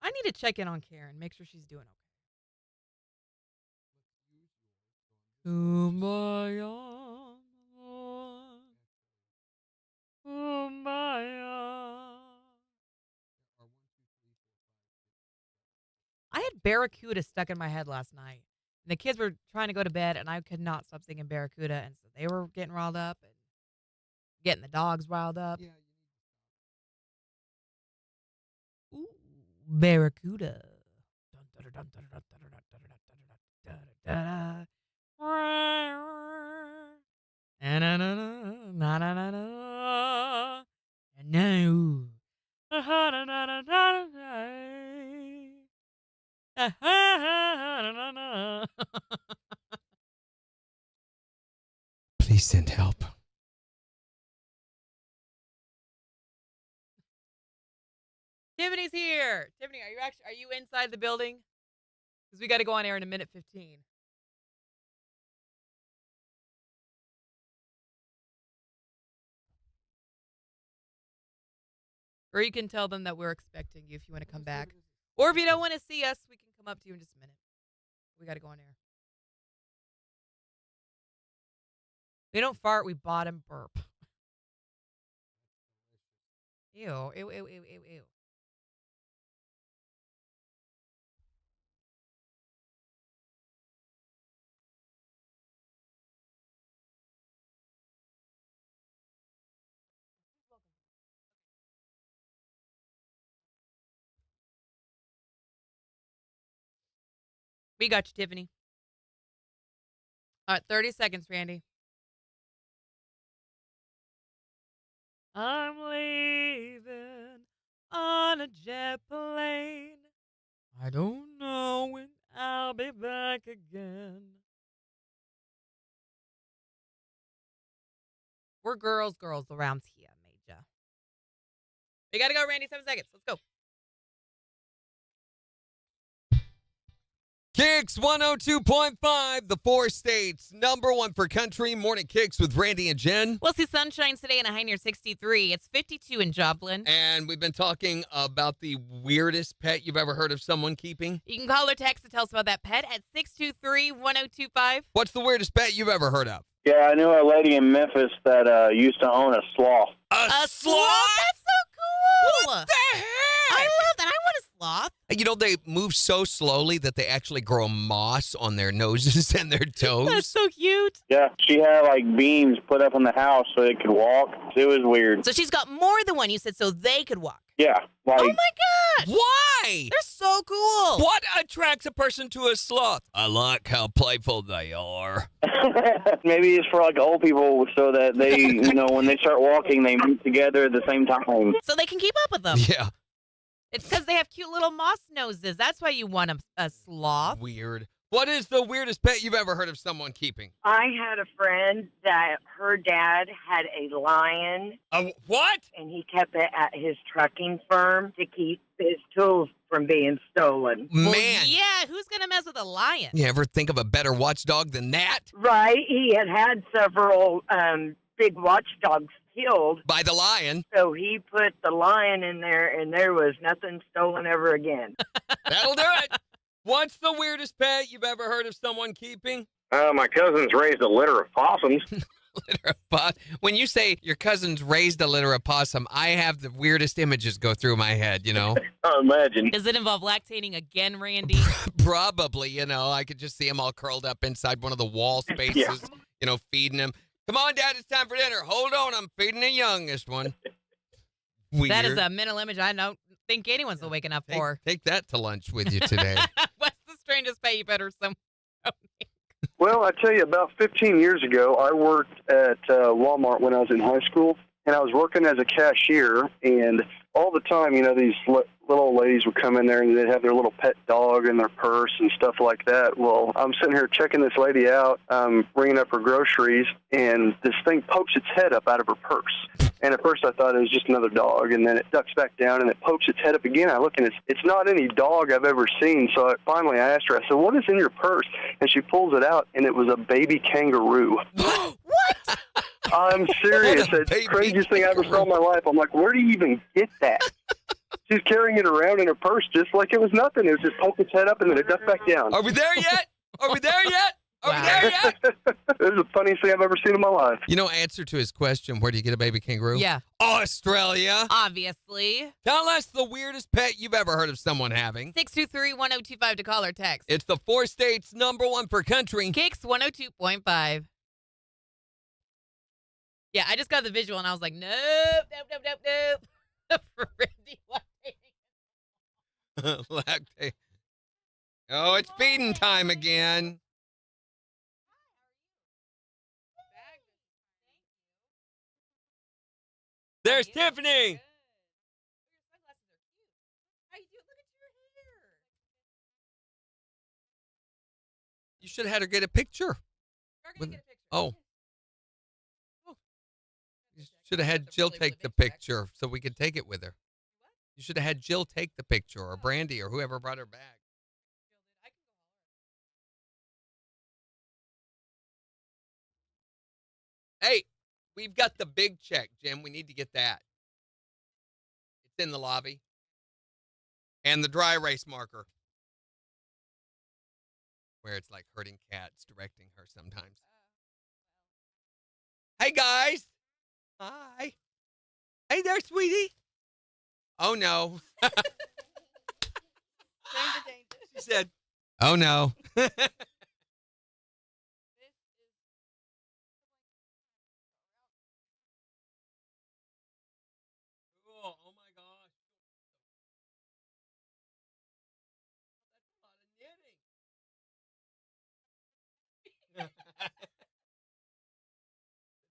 I need to check in on Karen, make sure she's doing okay. Kumbaya, kumbaya. I had Barracuda stuck in my head last night. And the kids were trying to go to bed, and I could not stop singing Barracuda, and so they were getting riled up and getting the dogs riled up. Yeah. Ooh, Barracuda. Please send help. Tiffany's here. Tiffany, are you inside the building? Because we got to go on air in a minute 15. Or you can tell them that we're expecting you if you want to come back. Or if you don't want to see us, we can come up to you in just a minute. We got to go on air. We don't fart, we bottom burp. Ew, ew, ew, ew, ew, ew. We got you, Tiffany. All right, 30 seconds, Randy. I'm leaving on a jet plane. I don't know when I'll be back again. We're girls around here, Major. We gotta go, Randy. 7 seconds. Let's go. KIX 102.5, the 4 states, #1 for country. Morning KIX with Randy and Jen. We'll see sunshine today and a high near 63. It's 52 in Joplin. And we've been talking about the weirdest pet you've ever heard of someone keeping. You can call or text to tell us about that pet at 623-1025. What's the weirdest pet you've ever heard of? Yeah, I knew a lady in Memphis that used to own a sloth. A sloth? That's so cool. What the heck? I love that. I want a sloth. You know, they move so slowly that they actually grow moss on their noses and their toes. That's so cute. Yeah, she had like beams put up on the house so it could walk. It was weird. So she's got more than one, you said, so they could walk. Yeah, like Oh, my gosh. Why? They're so cool. What attracts a person to a sloth? I like how playful they are. maybe it's for like old people so that they, when they start walking, they move together at the same time. So they can keep up with them. Yeah. It's because they have cute little moss noses. That's why you want a sloth. Weird. What is the weirdest pet you've ever heard of someone keeping? I had a friend that her dad had a lion, What? and he kept it at his trucking firm to keep his tools from being stolen. Well, Man. yeah, who's going to mess with a lion? You ever think of a better watchdog than that? Right? He had several big watchdogs killed, By the lion. so he put the lion in there, and there was nothing stolen ever again. That'll do it. What's the weirdest pet you've ever heard of someone keeping? My cousins raised a litter of possums. Litter of possum. When you say your cousins raised a litter of possum, I have the weirdest images go through my head, I imagine. Does it involve lactating again, Randy? Probably, I could just see them all curled up inside one of the wall spaces, feeding them. Come on, Dad, it's time for dinner. Hold on, I'm feeding the youngest one. Weird. That is a mental image I don't think anyone's waking up for. Take that to lunch with you today. What's the strangest pet you've heard some? Well, I tell you, about 15 years ago, I worked at Walmart when I was in high school, and I was working as a cashier, and all the time, these little old ladies would come in there, and they'd have their little pet dog in their purse and stuff like that. Well, I'm sitting here checking this lady out, ringing up her groceries, and this thing pokes its head up out of her purse. And at first I thought it was just another dog, and then it ducks back down and it pokes its head up again. I look, and it's not any dog I've ever seen. So finally I asked her, I said, "What is in your purse?" And she pulls it out, and it was a baby kangaroo. What? I'm serious. What a It's the baby craziest thing I ever saw in my life. I'm like, where do you even get that? She's carrying it around in her purse just like it was nothing. It was just poke its head up, and then it ducked back down. Are we there yet? Are we there yet? Are we there yet? It was the funniest thing I've ever seen in my life. You know, answer to his question, where do you get a baby kangaroo? Yeah. Australia. Obviously. Tell us the weirdest pet you've ever heard of someone having. 623-1025 to call or text. It's the 4 states #1 for country. KIX 102.5. Yeah, I just got the visual and I was like, nope. For Randy Lactate. Oh, it's feeding time again. There's Tiffany. You should have had her get a picture. Oh. You should have had Jill take the picture so we could take it with her. You should have had Jill take the picture, or Brandy, or whoever brought her back. Hey, we've got the big check, Jim. We need to get that. It's in the lobby. And the dry erase marker, where it's like herding cats directing her sometimes. Hey, guys. Hi. Hey there, sweetie. Oh, no. She said, oh, no. Oh, my gosh. That's a lot of knitting.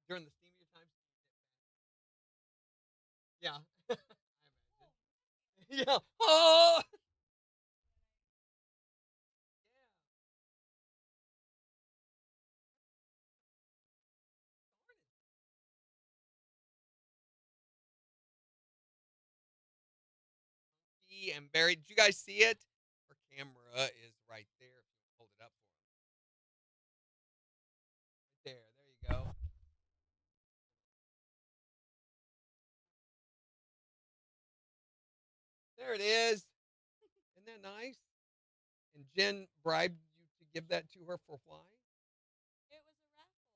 During the steamier times. Yeah. Yeah. Oh. And buried. Did you guys see it? Her camera is right there. If you hold it up for him. There you go. There it is. Isn't that nice? And Jen bribed you to give that to her for why? It was a raffle.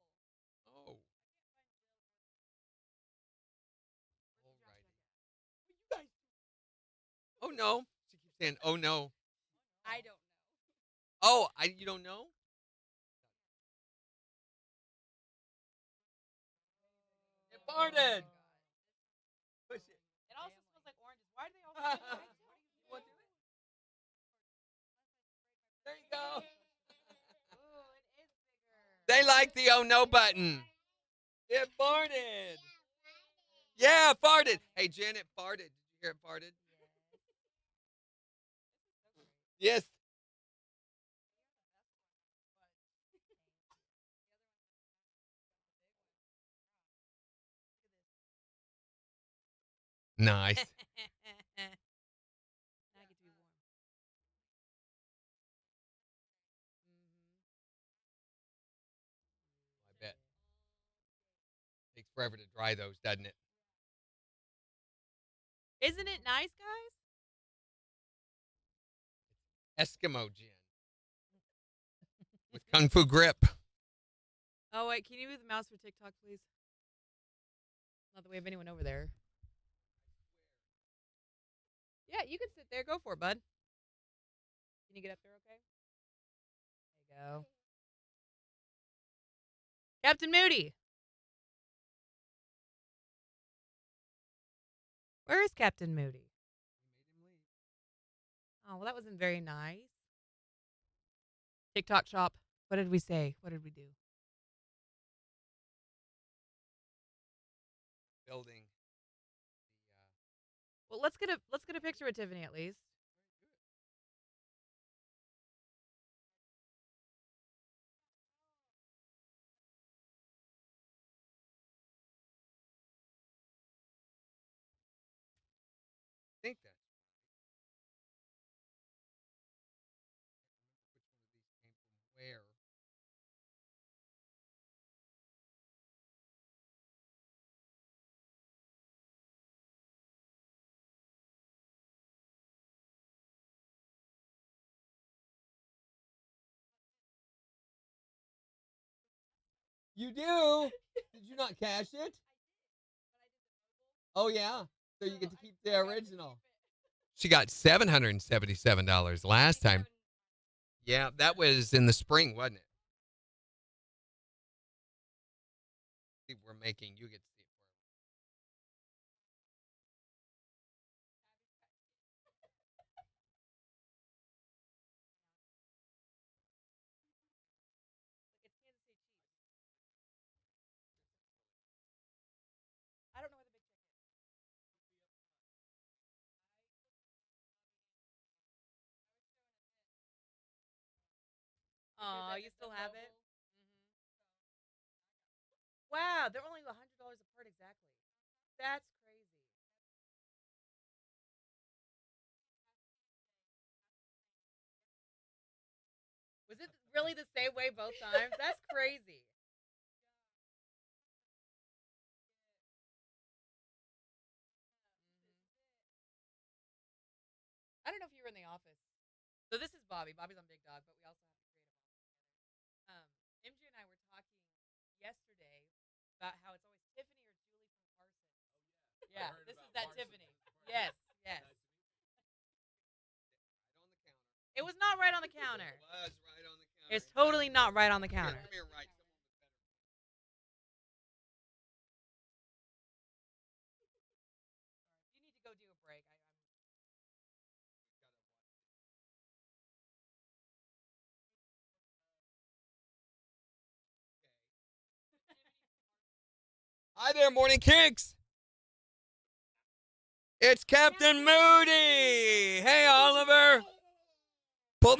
Oh. Alrighty. You guys. Oh no. She keeps saying, oh no. I don't know. Oh, you don't know? It farted. Push it. It also smells like oranges. Why do they all smell like You want to do it? There you go. Ooh, it is bigger. They like the oh no button. It farted. Yeah, farted. Hey, Jen, it farted. Did you hear it farted? Yes. Nice. Now I get to be warm. I bet. Takes forever to dry those, doesn't it? Isn't it nice, guys? Eskimo Jen. With Kung Fu grip. Oh, wait. Can you move the mouse for TikTok, please? Not that we have anyone over there. Yeah, you can sit there. Go for it, bud. Can you get up there okay? There you go. Captain Moody. Where is Captain Moody? Oh, well, that wasn't very nice. TikTok shop. What did we say? What did we do? Building. Well, let's get a picture with Tiffany at least. think that's which one of these came from where. You do? Did you not cash it? Oh, yeah. So you get to keep the original. She got $777 last time. Yeah, that was in the spring, wasn't it? See, we're making you get to see it for I don't know where the big check is. Oh, you still have it? Wow, they're only $100 apart exactly. That's crazy. Was it really the same way both times? That's crazy. I don't know if you were in the office. So this is Bobby. Bobby's on Big Dog, but we also have the creative office together. MJ and I were talking yesterday about how it's always Tiffany or Julie from Carson. Yeah, this is that Tiffany. Yes, yes. It was not right on the counter. It was right on the counter. It's totally not right on the counter. Come here, right. You need to go do a break. Hi there, Morning Kicks. It's Captain Moody. Hey, Oliver. Pull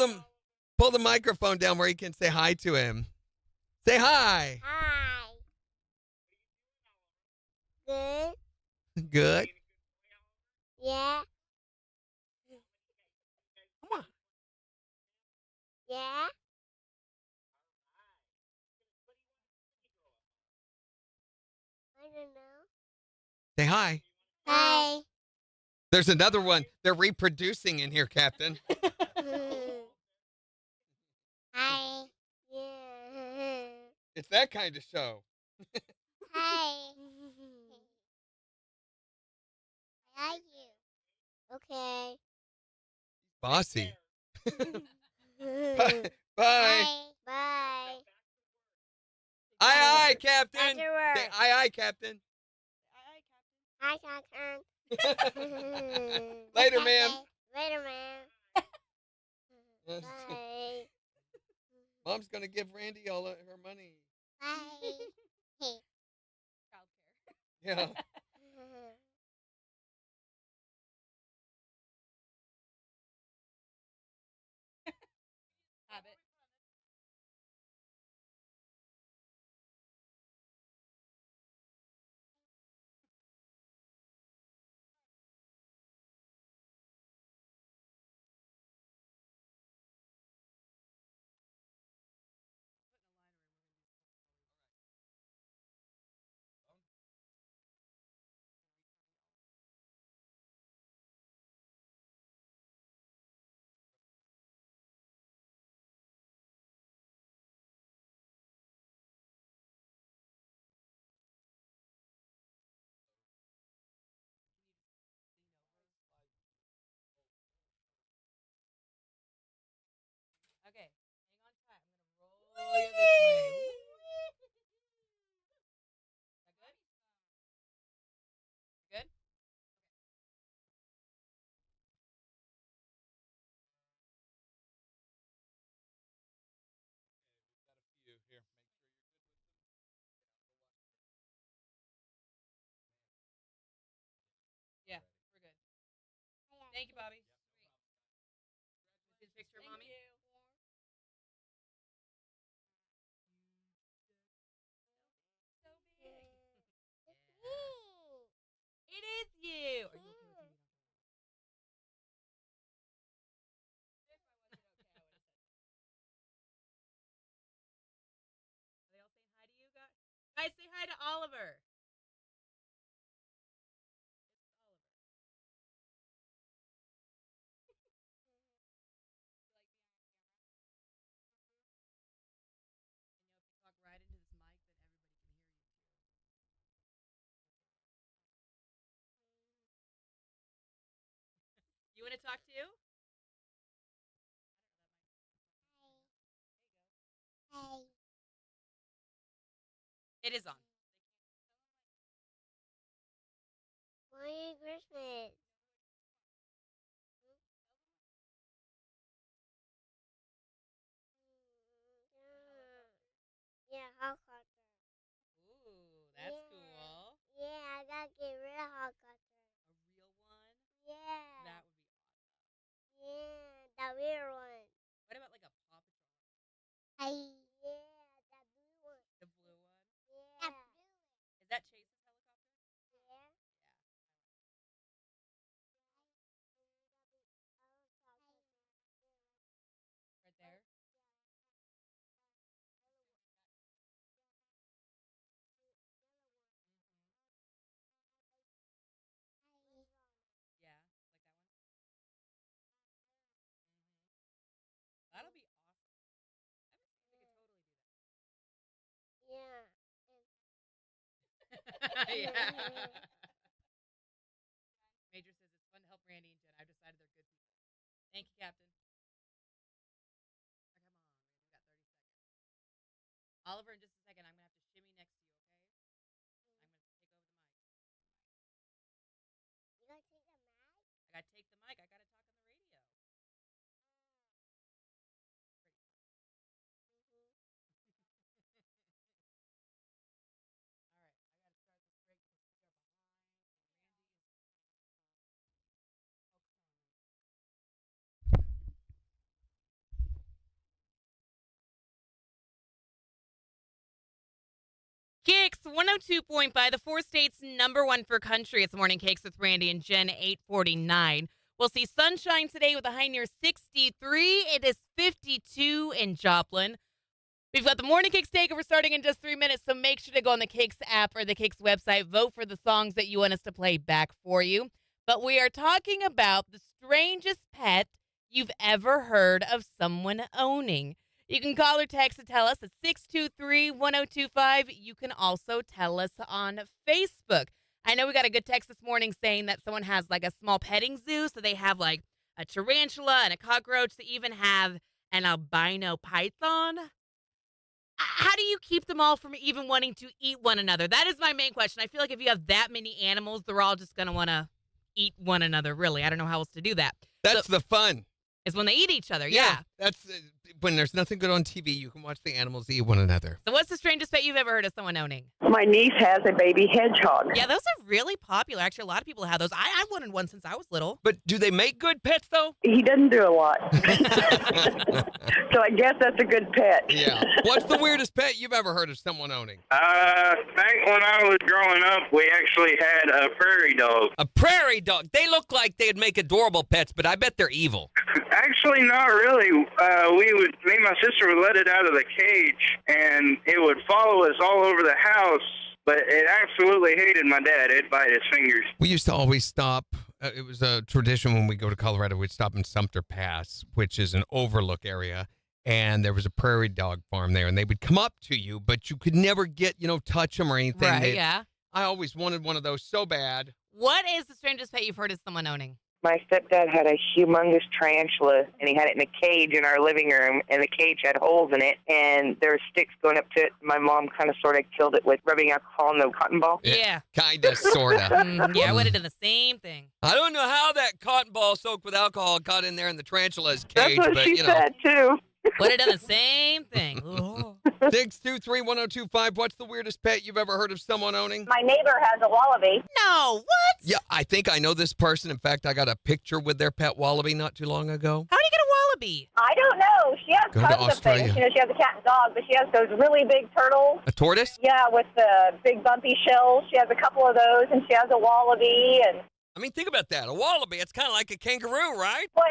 the microphone down where you can say hi to him. Say hi. Hi. Good. Good. Yeah. Come on. Yeah. I don't know. Say hi. Hi. There's another one. They're reproducing in here, Captain. Hi. Yeah. It's that kind of show. Hi. I like you. Okay. Bossy. Bye. Bye. Bye. Aye, aye, Captain. After work. Say aye, aye, Captain. Hi, Captain. Later, ma'am. Later, ma'am. Yes. Bye. Mom's going to give Randy all her money. Bye. Yeah. Habit. Okay, hang on tight. I'm gonna roll you this way. Is that good? Good? Yeah, we're good. Thank you, Bobby. Sweet. This picture, Mommy? So big. It's me. It is you. Are you okay with me? Guys, say hi to Oliver. Talk right into this mic, then everybody can hear you too. You want to talk too? Hey. It is on. Merry Christmas. Yeah, helicopter. Ooh, that's cool. Yeah, I gotta get rid of helicopter. A real one? Yeah. That would be awesome. Yeah, the real one. What about like a Paw Patrol? Hey. Yeah, the blue one. The blue one? Yeah. The blue one. Is that Chase's helicopter? Yeah. Right there? Yeah, like that one? That'll be awesome. I would think we could totally do Yeah. that. Yeah. Major says it's fun to help Randy and Jen. I've decided they're good people. Thank you, Captain. Oh, come on, Randy. We got 30 seconds. Oliver, in just a second, I'm going to have to shimmy next to you, okay? I'm going to take over the mic. You gonna take the mic? I got to take the mic. I got to talk on the radio. All right, I got to start this break because we are behind. KIX 102.5, the four states #1 for country. It's Morning Cakes with Randy and Jen, 8:49. We'll see sunshine today with a high near 63. It is 52 in Joplin. We've got the Morning Kicks takeover starting in just 3 minutes, so make sure to go on the KIX app or the KIX website. Vote for the songs that you want us to play back for you. But we are talking about the strangest pet you've ever heard of someone owning. You can call or text to tell us at 623-1025. You can also tell us on Facebook. I know we got a good text this morning saying that someone has like a small petting zoo, so they have like a tarantula and a cockroach. They even have an albino python. How do you keep them all from even wanting to eat one another? That is my main question. I feel like if you have that many animals, they're all just going to want to eat one another, really. I don't know how else to do that. That's the fun. Is when they eat each other, yeah. That's when there's nothing good on TV, you can watch the animals eat one another. So what's the strangest pet you've ever heard of someone owning? My niece has a baby hedgehog. Yeah, those are really popular. Actually, a lot of people have those. I wanted one since I was little. But do they make good pets, though? He doesn't do a lot. So I guess that's a good pet. Yeah. What's the weirdest pet you've ever heard of someone owning? Back when I was growing up, we actually had a prairie dog. A prairie dog. They look like they'd make adorable pets, but I bet they're evil. Actually, not really. Me and my sister would let it out of the cage, and it would follow us all over the house, but it absolutely hated my dad. It'd bite his fingers. We used to always stop. It was a tradition when we go to Colorado. We'd stop in Sumter Pass, which is an overlook area, and there was a prairie dog farm there, and they would come up to you, but you could never get, touch them or anything. Right, yeah. I always wanted one of those so bad. What is the strangest pet you've heard of someone owning? My stepdad had a humongous tarantula, and he had it in a cage in our living room, and the cage had holes in it, and there were sticks going up to it. My mom kind of sort of killed it with rubbing alcohol on the cotton ball. Yeah. Kind of, sort of. Yeah, I would have done the same thing. I don't know how that cotton ball soaked with alcohol got in there in the tarantula's cage. That's what she said, too. Would have done the same thing. 623-1025. What's the weirdest pet you've ever heard of someone owning? My neighbor has a wallaby. No, what? Yeah, I think I know this person. In fact, I got a picture with their pet wallaby not too long ago. How do you get a wallaby? I don't know. She has Go to tons of Australia. things. She has a cat and dog, but she has those really big turtles. A tortoise? Yeah, with the big bumpy shells. She has a couple of those, and she has a wallaby. And I mean, think about that. A wallaby, it's kind of like a kangaroo, right? well,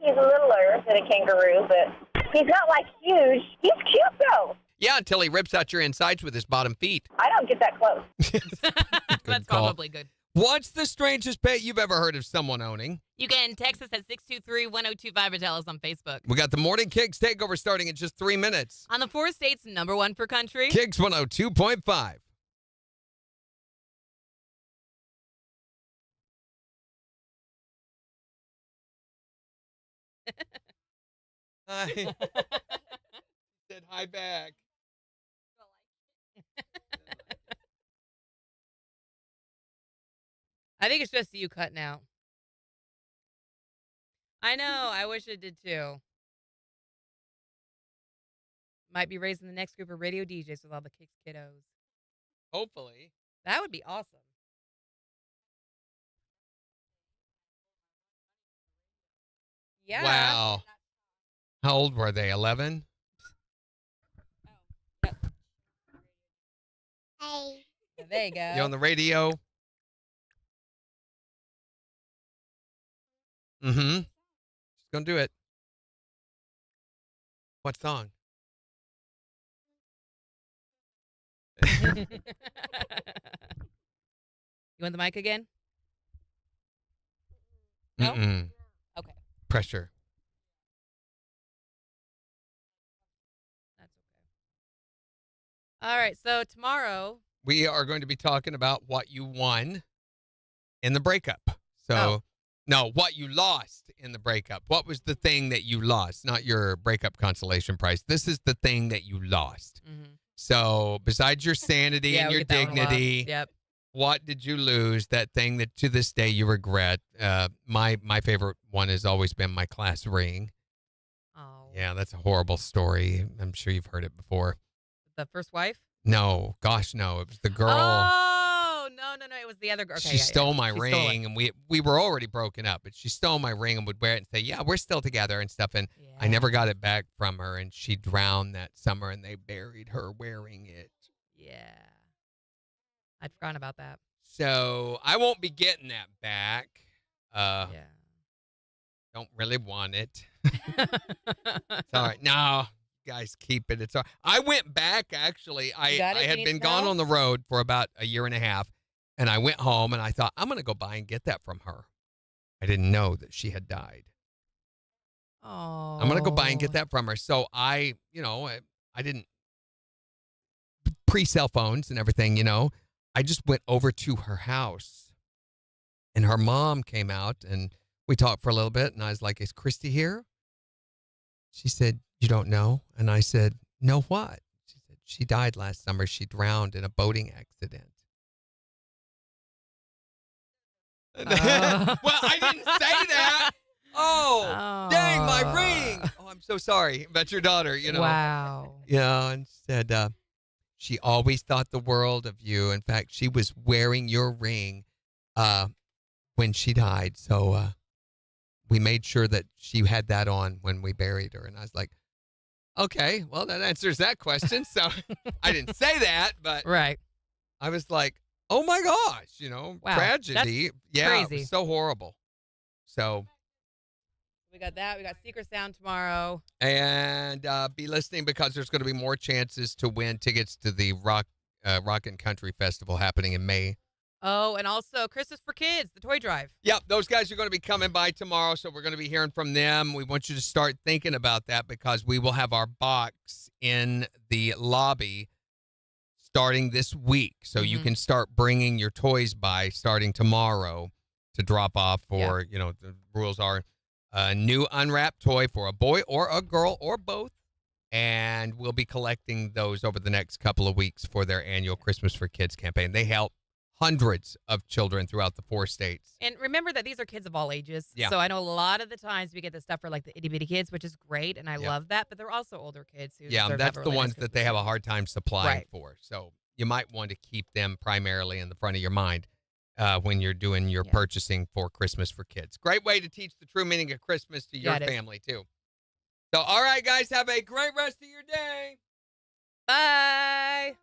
he's littler than a kangaroo, but he's not like huge. He's cute though. Yeah, until he rips out your insides with his bottom feet. I don't get that close. That's call. probably good. What's the strangest pet you've ever heard of someone owning? You can text us at 623-1025 or tell us on Facebook. We got the Morning Kicks takeover starting in just 3 minutes. On the 4 states, #1 for country. Kicks 102.5. Hi. Said hi back. I think it's just you cutting out. I know. I wish it did too. Might be raising the next group of radio DJs with all the Kicks kiddos. Hopefully. That would be awesome. Yeah. Wow. How old were they? 11? Hey. There you go. You on the radio? Mm-hmm. She's gonna do it. What song? You want the mic again? No? Mm-mm. Okay. Pressure. That's okay. All right. So tomorrow. We are going to be talking about what you won in the breakup. So, no, what you lost in the breakup. What was the thing that you lost? Not your breakup consolation prize. This is the thing that you lost. Mm-hmm. So, besides your sanity Yeah, and we your get that one a lot. dignity, Yep. what did you lose? That thing that to this day you regret. My favorite one has always been my class ring. Oh. Yeah, that's a horrible story. I'm sure you've heard it before. The first wife? No, gosh, no. It was the girl. Oh, no. It was the other girl. Okay, She stole my She stole ring, it. and we were already broken up, but she stole my ring and would wear it and say, yeah, we're still together and stuff. And I never got it back from her, and she drowned that summer, and they buried her wearing it. Yeah. I'd forgotten about that. So I won't be getting that back. Yeah. Don't really want it. It's all right. No, guys, keep it. It's all right. I went back, actually. I got it? You had need been to gone know? on the road for about a year and a half, and I went home, and I thought, I'm going to go by and get that from her. I didn't know that she had died. Oh. I'm going to go by and get that from her. So I didn't pre-cell phones and everything, I just went over to her house, and her mom came out, and we talked for a little bit, and I was like, is Christy here? She said, you don't know? And I said, no, what? She said, she died last summer. She drowned in a boating accident. Well, I didn't say that. Oh, dang, my ring. Oh, I'm so sorry about your daughter, Wow. And said, she always thought the world of you. In fact, she was wearing your ring when she died. So we made sure that she had that on when we buried her. And I was like, okay, well, that answers that question. So I didn't say that, but Right. I was like, oh my gosh, Wow, tragedy. that's Yeah, it crazy. was so horrible. So, We got that. We got Secret Sound tomorrow. and be listening because there's going to be more chances to win tickets to the Rock and Country Festival happening in May. Oh, and also Christmas for Kids, the toy drive. Yep, those guys are going to be coming by tomorrow, so we're going to be hearing from them. We want you to start thinking about that because we will have our box in the lobby starting this week. So you can start bringing your toys by starting tomorrow to drop off for, the rules are a new unwrapped toy for a boy or a girl or both. And we'll be collecting those over the next couple of weeks for their annual Christmas for Kids campaign. They help hundreds of children throughout the 4 states. And remember that these are kids of all ages. Yeah. So I know a lot of the times we get the stuff for like the itty bitty kids, which is great. And I love that. But they're also older kids who Yeah, deserve that's to have the a really ones nice that they have a hard time supplying Right. for. So you might want to keep them primarily in the front of your mind when you're doing your purchasing for Christmas for Kids. Great way to teach the true meaning of Christmas to your it is. family, too. So, all right, guys, have a great rest of your day. Bye.